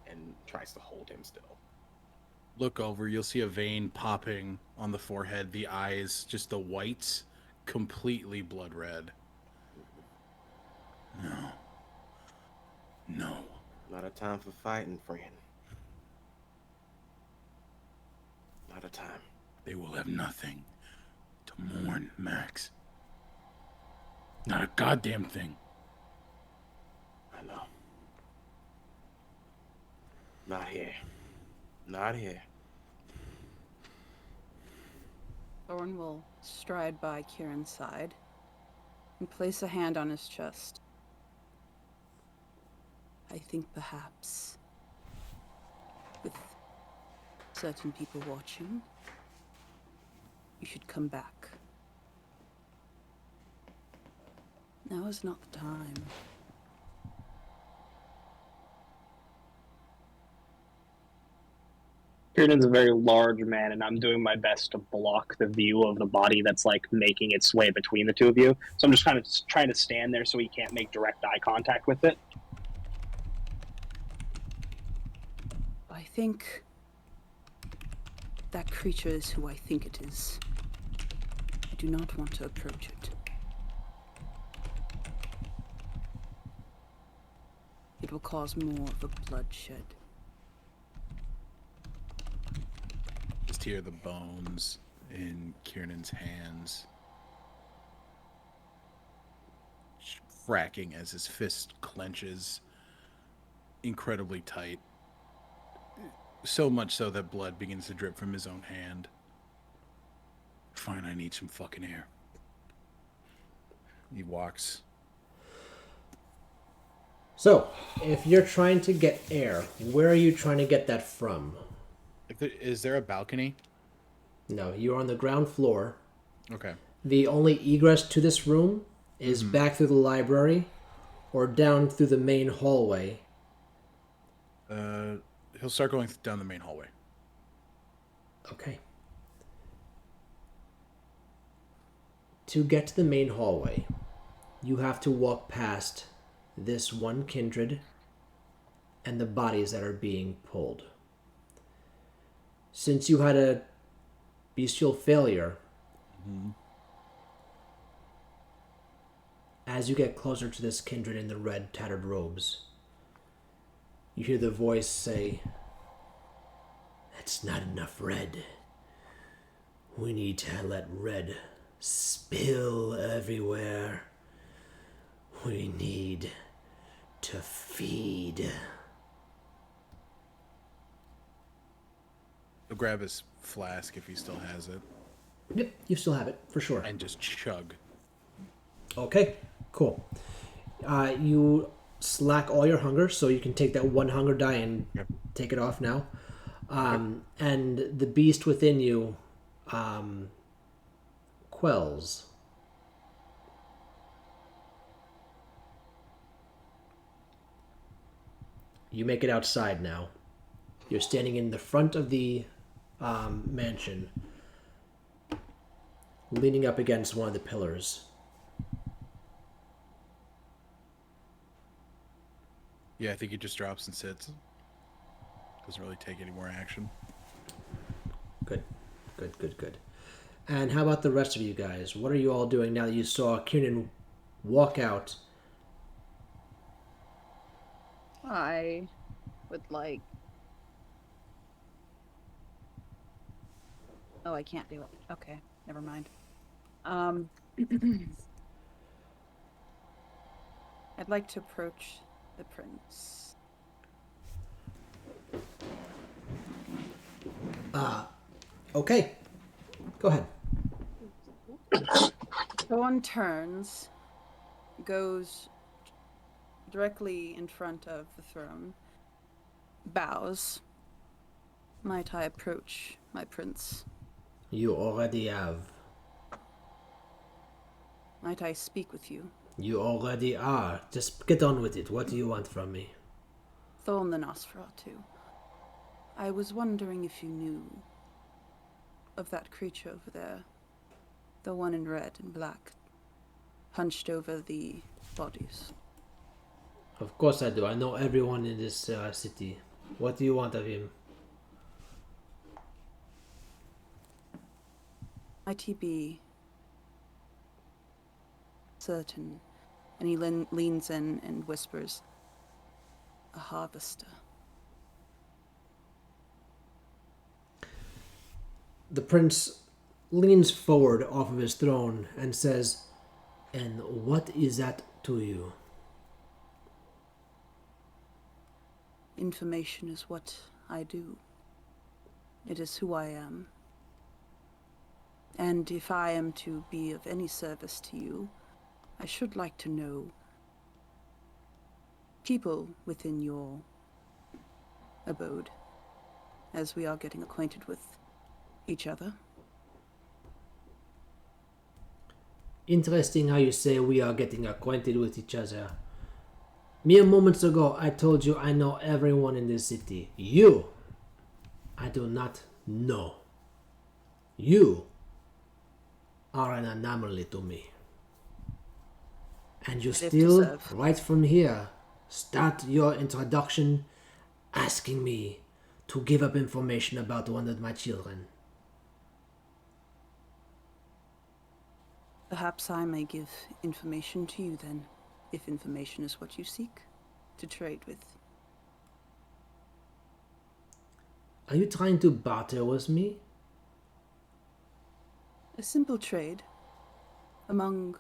and tries to hold him still. Look over, you'll see a vein popping on the forehead, the eyes, just the whites, completely blood red. No. No. Not a time for fighting, friend. Not a time. They will have nothing to mourn, Max. Not a goddamn thing. I know. Not here. Not here. Thorn will stride by Kieran's side and place a hand on his chest. I think perhaps, with certain people watching, you should come back. Now is not the time. Kieran's a very large man, and I'm doing my best to block the view of the body that's like making its way between the two of you. So I'm just kind of trying to stand there so he can't make direct eye contact with it. I think that creature is who I think it is. I do not want to approach it. It will cause more of a bloodshed. Just hear the bones in Kieran's hands cracking as his fist clenches incredibly tight. So much so that blood begins to drip from his own hand. Fine, I need some fucking air. He walks. So, if you're trying to get air, where are you trying to get that from? Is there a balcony? No, you're on the ground floor. Okay. The only egress to this room is back through the library or down through the main hallway. He'll start going down the main hallway. Okay. To get to the main hallway, you have to walk past this one kindred and the bodies that are being pulled. Since you had a bestial failure, as you get closer to this kindred in the red tattered robes, you hear the voice say, "That's not enough red. We need to let red spill everywhere. We need to feed." He'll grab his flask if he still has it Yep, you still have it, for sure. and just chug. Okay, cool. You slack all your hunger, so you can take that one hunger die and take it off now. And the beast within you quells. You make it outside now. You're standing in the front of the mansion, leaning up against one of the pillars. Yeah, I think he just drops and sits. Doesn't really take any more action. Good. And how about the rest of you guys? What are you all doing now that you saw Kieran walk out? I would like... Oh, I can't do it. Okay, never mind. I'd like to approach the prince. Okay. Go ahead. Dawn turns, goes directly in front of the throne, bows. Might I approach, my prince? You already have. Might I speak with you? You already are. Just get on with it. What do you want from me? Thorn the Nosferatu. I was wondering if you knew of that creature over there. The one in red and black, hunched over the bodies. Of course I do. I know everyone in this city. What do you want of him? Might he be certain? And he leans in and whispers, a harvester. The prince leans forward off of his throne and says, "And what is that to you?" Information is what I do. It is who I am. And if I am to be of any service to you, I should like to know people within your abode, as we are getting acquainted with each other. Interesting how you say we are getting acquainted with each other. Mere moments ago, I told you I know everyone in this city. You, I do not know. You are an anomaly to me. And you still, right from here, start your introduction asking me to give up information about one of my children. Perhaps I may give information to you then, if information is what you seek to trade with. Are you trying to barter with me? A simple trade among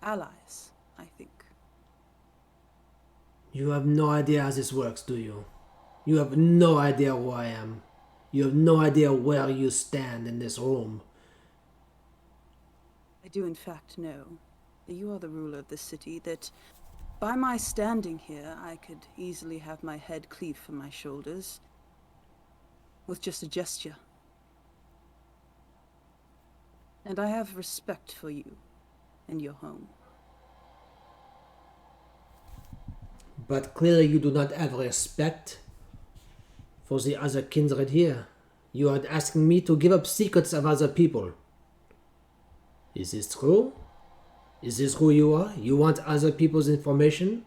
allies, I think. You have no idea how this works, do you? You have no idea who I am. You have no idea where you stand in this room. I do in fact know that you are the ruler of this city, that by my standing here, I could easily have my head cleave from my shoulders with just a gesture. And I have respect for you and your home. But clearly you do not have respect for the other kindred here. You are asking me to give up secrets of other people. Is this true? Is this who you are? You want other people's information?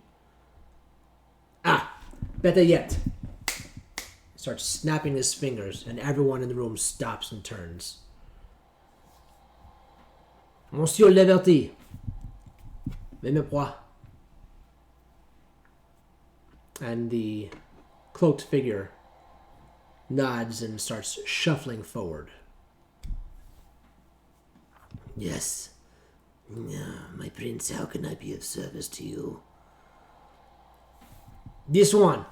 Ah, better yet. He starts snapping his fingers and everyone in the room stops and turns. Monsieur Leverty, même point. And the cloaked figure nods and starts shuffling forward. Yes. My prince, how can I be of service to you? This one.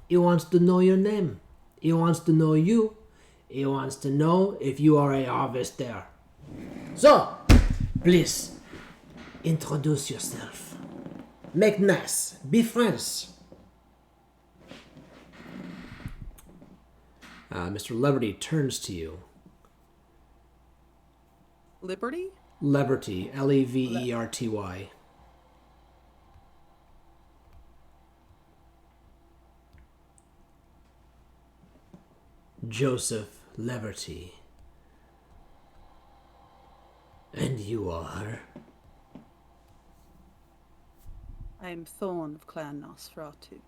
He wants to know your name. He wants to know you. He wants to know if you are a harvester. So, please, introduce yourself. Make nice. Be friends. Mr. Leverty turns to you. Liberty? Leverty, Leverty. Joseph Leverty. And you are? I am Thorn of Clan Nosferatu.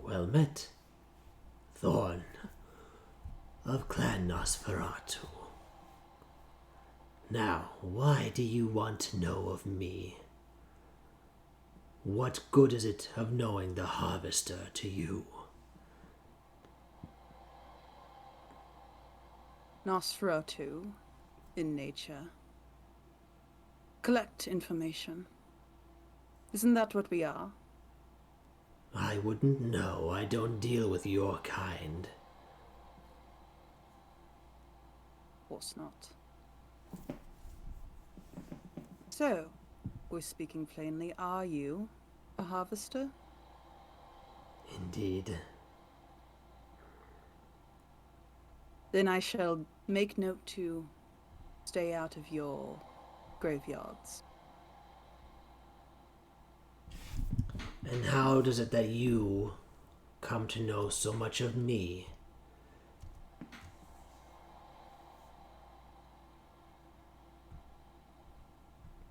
Well met, Thorn of Clan Nosferatu. Now, why do you want to know of me? What good is it of knowing the Harvester to you? Nosferatu, in nature, collect information. Isn't that what we are? I wouldn't know. I don't deal with your kind. course not. So, we're speaking plainly, are you a harvester? Indeed. Then I shall make note to stay out of your graveyards. And how does it that you come to know so much of me?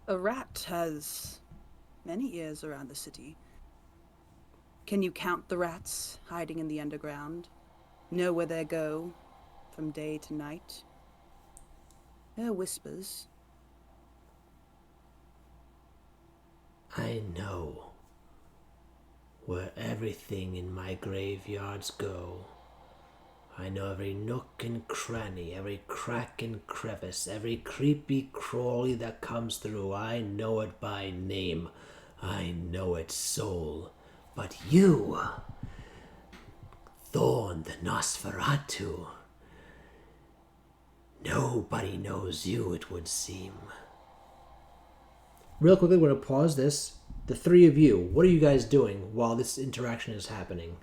A rat has many ears around the city. Can you count the rats hiding in the underground? Know where they go from day to night? They're whispers. I know where everything in my graveyards go. I know every nook and cranny, every crack and crevice, every creepy crawly that comes through. I know it by name. I know its soul. But you, Thorn the Nosferatu, nobody knows you, it would seem. Real quickly, we're going to pause this. The three of you, what are you guys doing while this interaction is happening?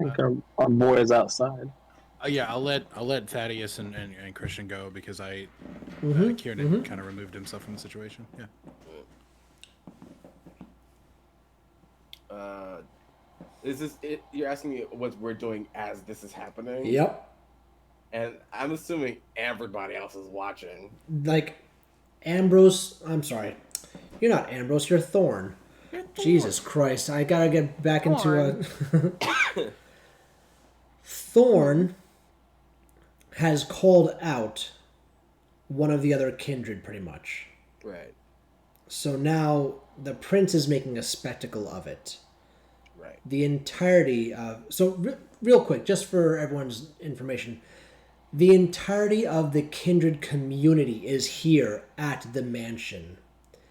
I think our boy is outside. Yeah, I'll let Thaddeus and Christian go because Kieran kind of removed himself from the situation. Yeah. Is this it? You're asking me what we're doing as this is happening? Yep. And I'm assuming everybody else is watching. Like, Ambrose, I'm sorry. You're not Ambrose, you're Thorn. Jesus Christ, I gotta get back into a... Thorn has called out one of the other kindred, pretty much. Right. So now the prince is making a spectacle of it. Right. The entirety of... So, real quick, just for everyone's information, the entirety of the kindred community is here at the mansion.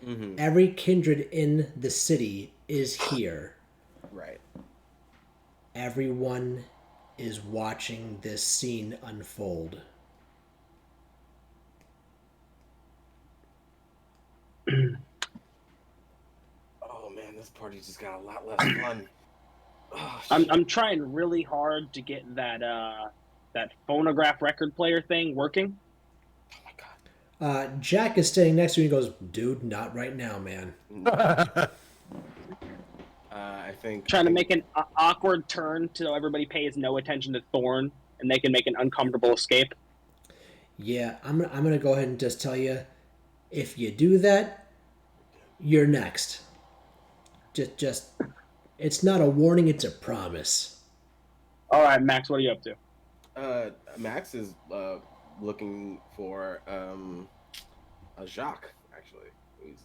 Mm-hmm. Every kindred in the city is here. Right. Everyone is watching this scene unfold. Oh man, this party just got a lot less fun. Oh, I'm trying really hard to get that phonograph record player thing working. Oh my god. Jack is standing next to you and goes, "Dude, not right now, man." I think Trying to make an awkward turn so everybody pays no attention to Thorn and they can make an uncomfortable escape. Yeah, I'm gonna go ahead and just tell you, if you do that, you're next. Just, it's not a warning; it's a promise. All right, Max, what are you up to? Max is looking for a Jacques. Actually, he's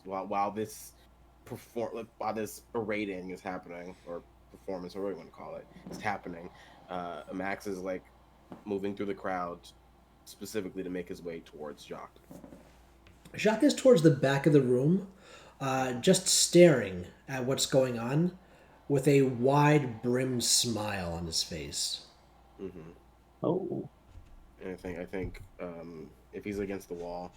while this parading is happening, or performance, or whatever you want to call it, is happening. Max is like moving through the crowd, specifically to make his way towards Jacques. Jacques is towards the back of the room, just staring at what's going on, with a wide-brimmed smile on his face. Mm-hmm. Oh. And I think if he's against the wall,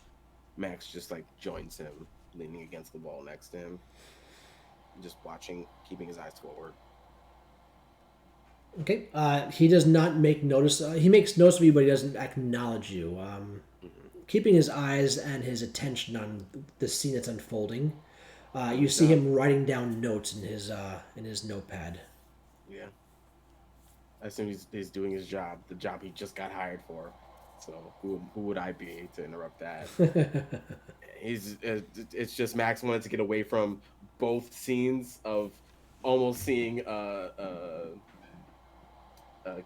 Max just like joins him, leaning against the wall next to him, just watching, keeping his eyes forward. Okay. He does not make notice. He makes notice of you, but he doesn't acknowledge you. Keeping his eyes and his attention on the scene that's unfolding. You see him writing down notes in his notepad. Yeah. I assume he's doing his job, the job he just got hired for. So who would I be to interrupt that? It's just Max wanted to get away from both scenes of almost seeing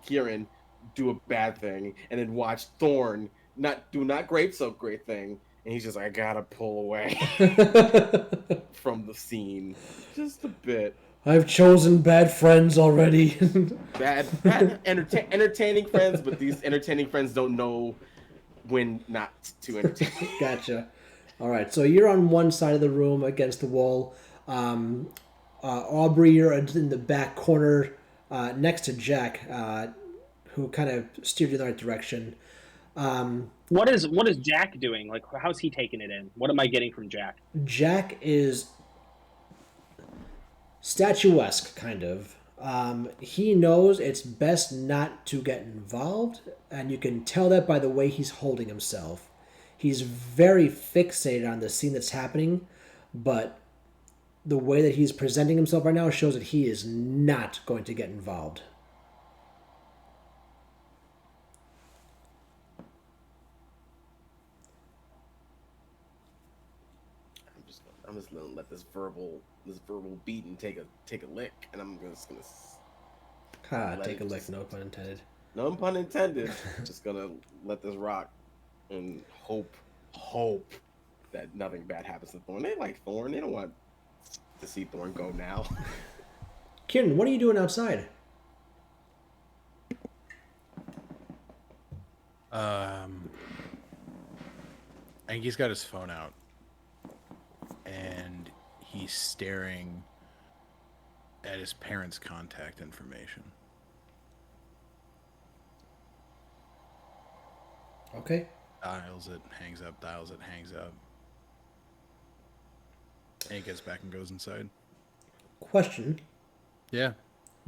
Kieran do a bad thing, and then watch Thorn not great thing, and he's just like, I gotta pull away from the scene just a bit. I've chosen bad friends already. bad entertaining friends, but these entertaining friends don't know when not to entertain. Gotcha. All right, so you're on one side of the room against the wall. Aubrey, you're in the back corner next to Jack, who kind of steered you in the right direction. What is Jack doing? Like, how's he taking it in? What am I getting from Jack? Jack is statuesque, kind of. He knows it's best not to get involved, and you can tell that by the way he's holding himself. He's very fixated on the scene that's happening, but the way that he's presenting himself right now shows that he is not going to get involved. I'm just gonna let this verbal beating take a lick, and I'm just gonna Take a lick, no pun intended. no pun intended. Just gonna let this rock and hope that nothing bad happens to Thorn. They like Thorn. They don't want to see Thorn go now. Kieran, what are you doing outside? I think he's got his phone out, and he's staring at his parents' contact information. Okay. Dials it, hangs up, dials it, hangs up. And he gets back and goes inside. Question. Yeah.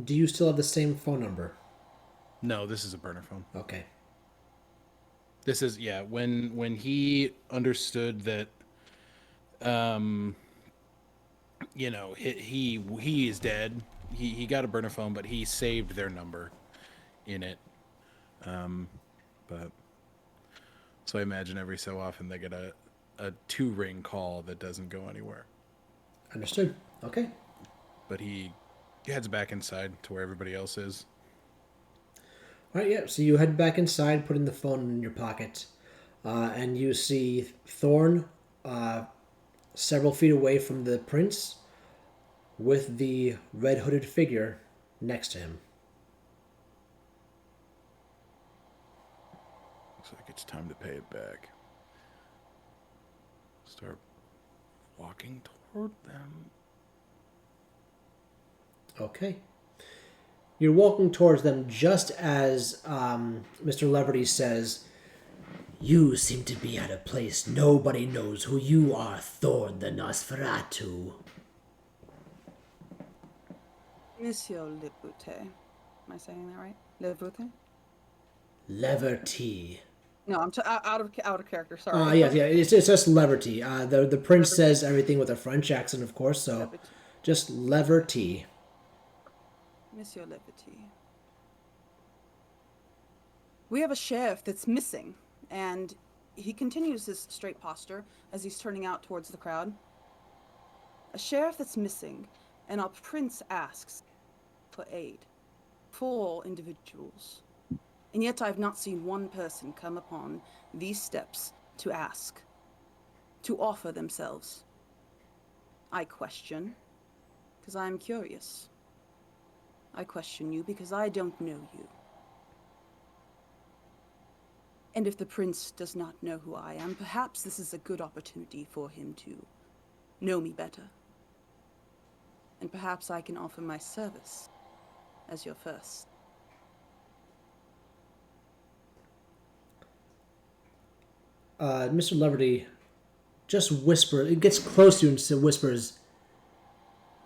Do you still have the same phone number? No, this is a burner phone. Okay. This is, yeah, when he understood that, you know, he is dead. He got a burner phone, but he saved their number in it. But so I imagine every so often they get a 2-ring call that doesn't go anywhere. Understood. Okay. But he heads back inside to where everybody else is. All right, yeah. So you head back inside, putting the phone in your pocket, and you see Thorn several feet away from the prince with the red hooded figure next to him. Looks like it's time to pay it back. Start walking toward them. Okay. You're walking towards them just as Mr. Leverty says, "You seem to be at a place nobody knows who you are, Thorn the Nosferatu." Monsieur Lebute. Am I saying that right? Lebute? Leverty. No, I'm out of character. Sorry. Yeah. It's just Leverty. The prince says everything with a French accent, of course, so Leverty. just Leverty. Monsieur Lebute. We have a sheriff that's missing, and he continues his straight posture as he's turning out towards the crowd. A sheriff that's missing, and our prince asks for aid. 4 individuals. And yet I've not seen one person come upon these steps to ask, to offer themselves. I question, because I'm curious. I question you because I don't know you. And if the prince does not know who I am, perhaps this is a good opportunity for him to know me better. And perhaps I can offer my service as your first. Mr. Leverty just whispers, it gets close to you and whispers,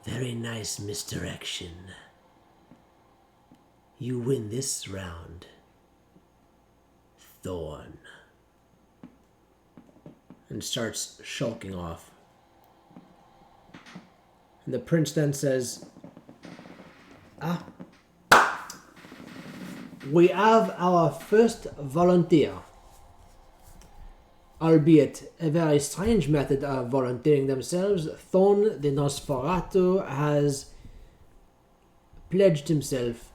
"Very nice misdirection. You win this round, Thorn." And starts shulking off. And the prince then says, "We have our first volunteer. Albeit a very strange method of volunteering themselves, Thorn the Nosferatu has pledged himself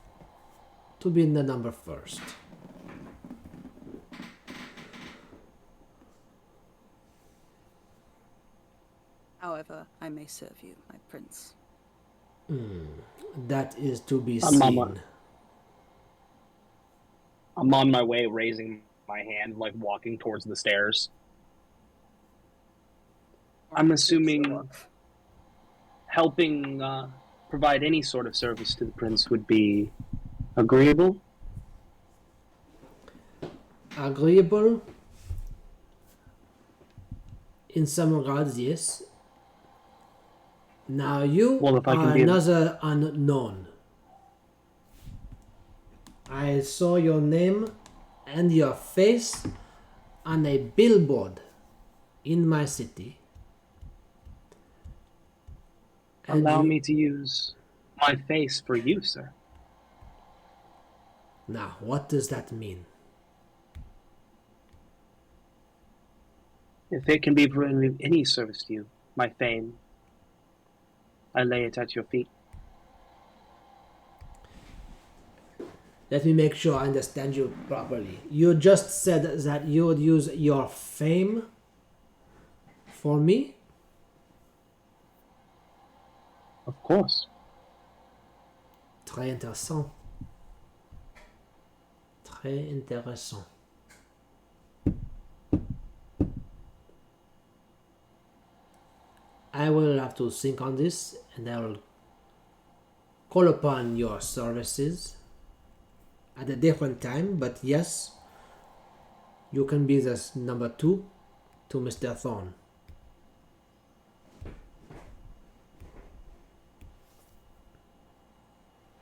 to be in the number first." However, I may serve you, my prince. That is to be I'm seen. I'm on my way, raising my hand, like walking towards the stairs. I'm assuming helping provide any sort of service to the prince would be agreeable. agreeable. In some regards, yes. Now you Well, if I can are be another unknown. I saw your name and your face on a billboard in my city. And allow you... me to use my face for you, sir. Now, what does that mean? If it can be of any service to you, my fame, I lay it at your feet. Let me make sure I understand you properly. You just said that you would use your fame for me? Of course. Très intéressant. Très intéressant. I will have to think on this and I will call upon your services at a different time, but yes, you can be the number 2 to Mr. Thorne.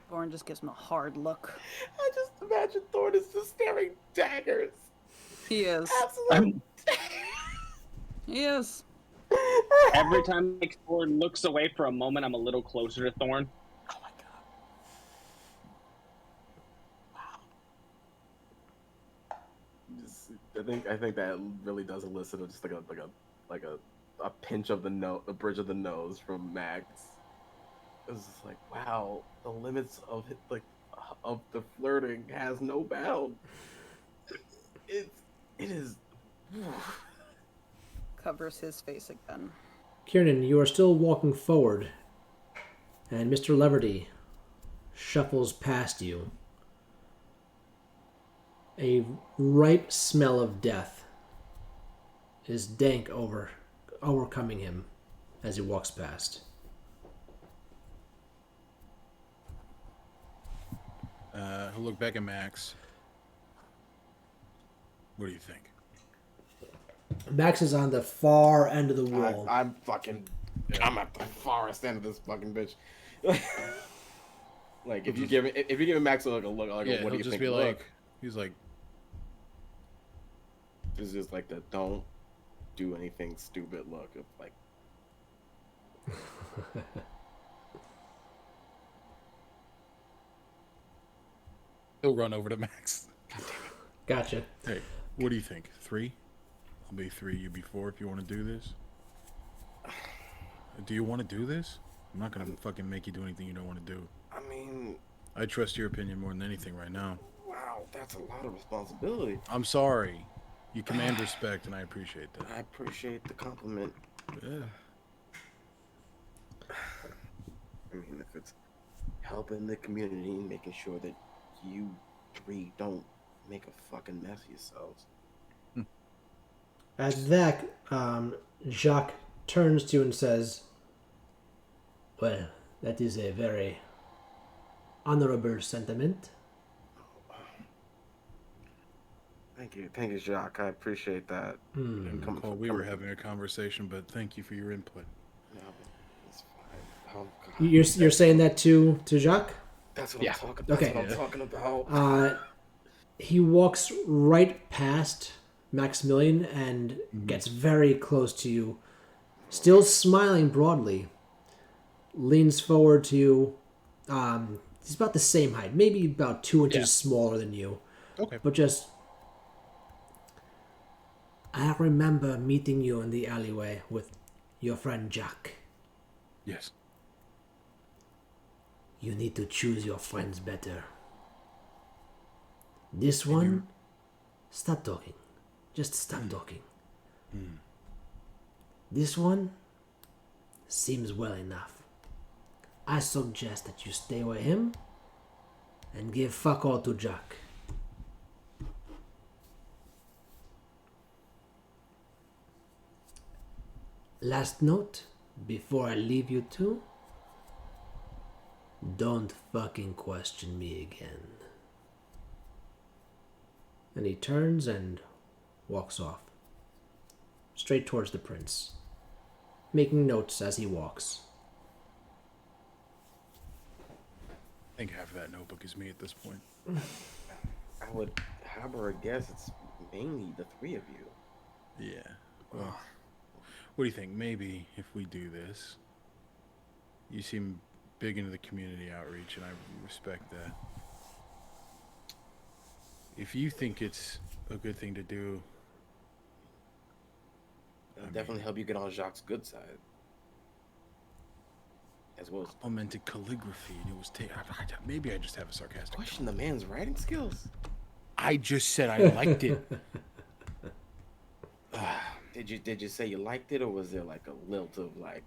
Thorn just gives him a hard look. I just imagine Thorn is just staring daggers. He is. Absolutely. He is. Every time Thorn looks away for a moment, I'm a little closer to Thorn. Oh my god. Wow. I think that really does elicit just like a pinch of the nose, a bridge of the nose from Max. It was just like, wow, the limits of of the flirting has no bound. It is. Covers his face again. Kieran, you are still walking forward, and Mr. Leverty shuffles past you. A ripe smell of death is dank overcoming him as he walks past. He'll look back at Max. What do you think? Max is on the far end of the wall. I'm at the farthest end of this fucking bitch. Like if you give Max a look, what do you just think? be like, he's like, it's just like the don't do anything stupid look of like. he'll run over to Max. Gotcha. Hey, what do you think? 3? I'll be 3, you be 4 if you want to do this. Do you want to do this? I'm not gonna fucking make you do anything you don't want to do. I mean, I trust your opinion more than anything right now. wow, that's a lot of responsibility. I'm sorry. You command respect, and I appreciate that. I appreciate the compliment. Yeah. I mean, if it's helping the community, making sure that you 3 don't make a fucking mess of yourselves. At that, Jacques turns to you and says, "Well, that is a very honorable sentiment." Thank you, Jacques. I appreciate that. Well, we were having a conversation, but thank you for your input. No, it's fine. Oh, God. You're saying that to Jacques? That's what I'm talking. Okay. That's what I'm talking about. He walks right past Maximilian and gets very close to you, still smiling broadly. Leans forward to you. He's about the same height, maybe about 2 inches smaller than you. Okay. But just, I remember meeting you in the alleyway with your friend Jack. Yes. You need to choose your friends better. This one, stop talking. Just stop talking. This one seems well enough. I suggest that you stay with him and give fuck all to Jack. Last note, before I leave you two, don't fucking question me again. And he turns and walks off, straight towards the prince, making notes as he walks. I think half of that notebook is me at this point. I would harbor a guess it's mainly the three of you. Yeah. Well, what do you think? Maybe if we do this, you seem big into the community outreach, and I respect that. If you think it's a good thing to do, It'll definitely help you get on Jacques' good side. As well as implemented calligraphy, and it was maybe I just have a sarcastic. question the man's writing skills. I just said I liked it. Did you say you liked it, or was there like a lilt of like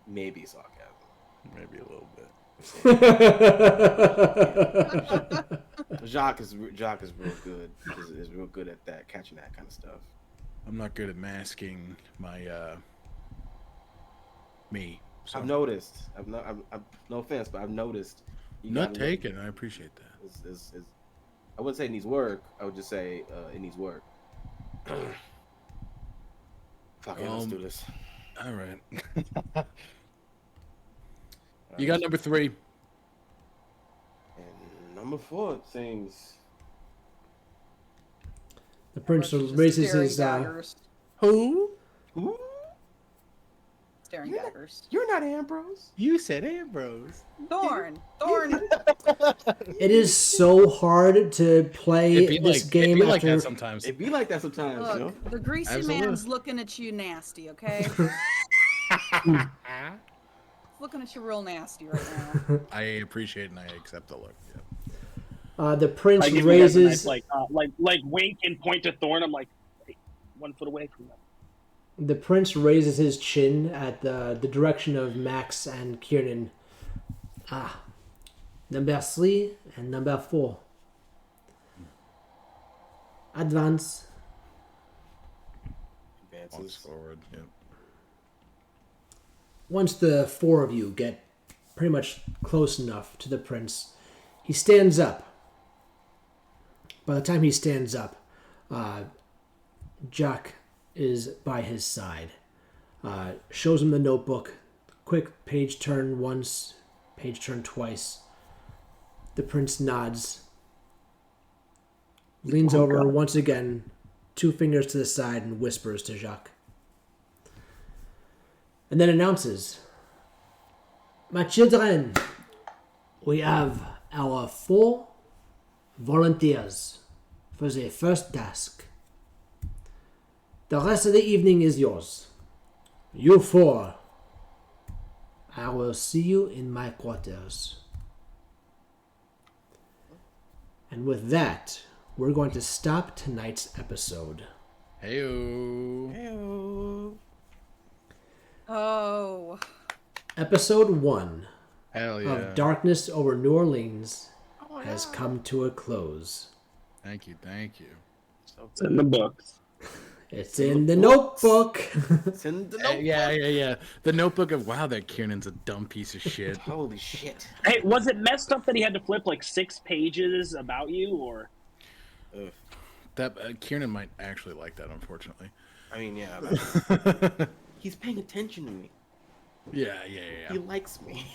maybe sarcasm? Maybe a little bit. Jacques is real good. Is real good at that, catching that kind of stuff. I'm not good at masking my me. So. I've noticed. I'm no offense, but I've noticed. Not taken. I appreciate that. I wouldn't say it needs work. I would just say it needs work. Fuck it, let's do this. All right. You got number 3. And number 4 seems. The prince raises his. Who? Staring daggers. You're not Ambrose. You said Ambrose. Thorn. It is so hard to play this game. It'd be like after... that sometimes. It'd be like that sometimes, Look, you know? the greasy Absolutely. man's looking at you nasty, okay? Looking at you real nasty right now. I appreciate and I accept the look. Yeah. The prince I give you guys a raises. nice, like wink and point to Thorn. I'm like, hey, 1 foot away from them. The prince raises his chin at the direction of Max and Kiernan. Number 3 and number 4. Advance. Walks forward. Yeah. Once the 4 of you get pretty much close enough to the prince, he stands up. By the time he stands up, Jack is by his side. Shows him the notebook. Quick page turn once, page turn twice. The prince nods. Leans over once again, 2 fingers to the side, and whispers to Jacques. And then announces, "My children, we have our 4 volunteers for the first task. The rest of the evening is yours. You 4, I will see you in my quarters." And with that, we're going to stop tonight's episode. Heyo. Oh. Episode 1 Hell yeah. of Darkness Over New Orleans has come to a close. Thank you. It's in the books. It's in the notebook. It's in the notebook. Yeah. The notebook of that Kiernan's a dumb piece of shit. Holy shit. Hey, was it messed up that he had to flip like 6 pages about you, or? That Kiernan might actually like that, unfortunately. I mean, yeah. He's paying attention to me. Yeah. He likes me.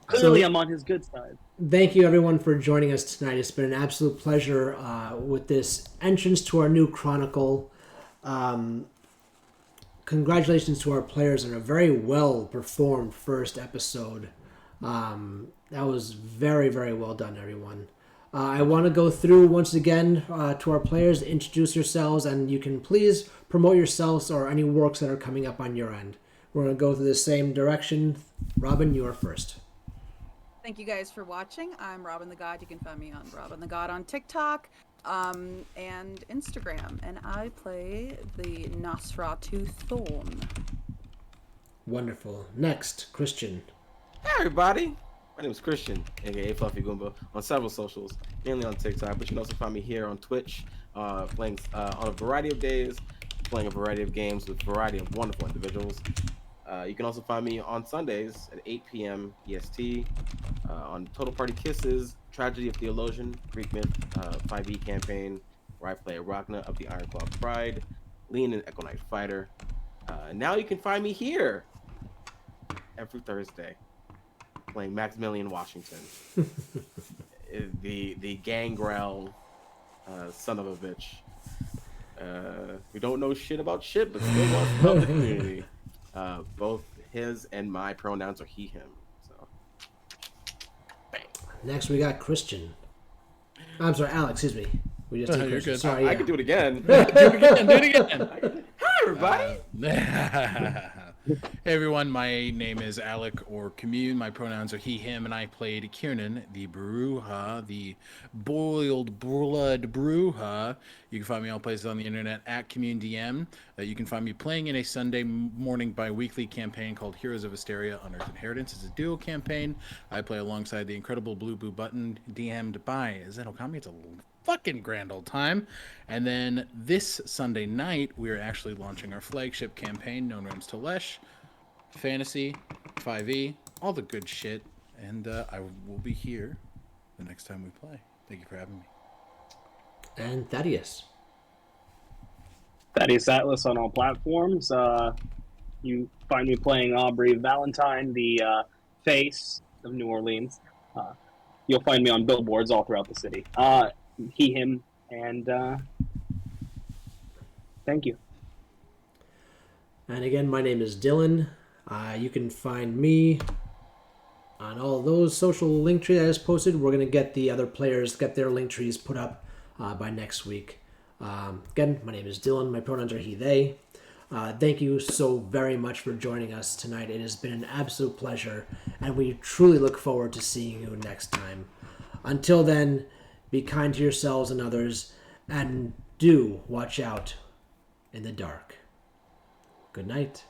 Clearly, I'm on his good side. Thank you, everyone, for joining us tonight. It's been an absolute pleasure with this entrance to our new chronicle. Congratulations to our players on a very well-performed first episode. That was very, very well done, everyone. I want to go through once again to our players, introduce yourselves, and you can please promote yourselves or any works that are coming up on your end. We're going to go through the same direction. Robin, you are first. Thank you guys for watching. I'm Robin the God. You can find me on Robin the God on TikTok and Instagram. And I play the Nosferatu Thorn. Wonderful. Next, Christian. Hey, everybody. My name is Christian, aka Fluffy Goomba, on several socials, mainly on TikTok, but you can also find me here on Twitch, playing on a variety of days, playing a variety of games with a variety of wonderful individuals. You can also find me on Sundays at 8 p.m. EST on Total Party Kisses, Tragedy of Theologian, Greek Myth 5e campaign, where I play Arachna of the Ironclaw Pride, Lean and Echo Knight Fighter. Now you can find me here every Thursday playing Maximilian Washington, the gangrel son of a bitch. We don't know shit about shit, but still wants to help the community. Both his and my pronouns are he, him. So, bang. Next, we got Christian. I'm sorry, Alex, excuse me. We just did You're Christian. good. Sorry, I can do it again. Do it again. Hi, everybody. Hey everyone, my name is Alec or Commune. My pronouns are he, him, and I played Kiernan, the Bruja, the boiled blood Bruja. You can find me all places on the internet at Commune DM. You can find me playing in a Sunday morning bi-weekly campaign called Heroes of Asteria Unearthed Inheritance. It's a duo campaign. I play alongside the incredible Blue Boo Button, DM'd by Zenokami. It's a fucking grand old time. And then this Sunday night, we are actually launching our flagship campaign, Known Realms to Lesh, Fantasy, 5e, all the good shit. And I will be here the next time we play. Thank you for having me. And Thaddeus. Thaddeus Atlas on all platforms. You find me playing Aubrey Valentine, the face of New Orleans. You'll find me on billboards all throughout the city. He, him, and thank you. And again, my name is Dylan. You can find me on all those social link trees I just posted. We're going to get the other players, get their link trees put up by next week. Again, my name is Dylan. My pronouns are he, they. Thank you so very much for joining us tonight. It has been an absolute pleasure, and we truly look forward to seeing you next time. Until then, be kind to yourselves and others, and do watch out in the dark. Good night.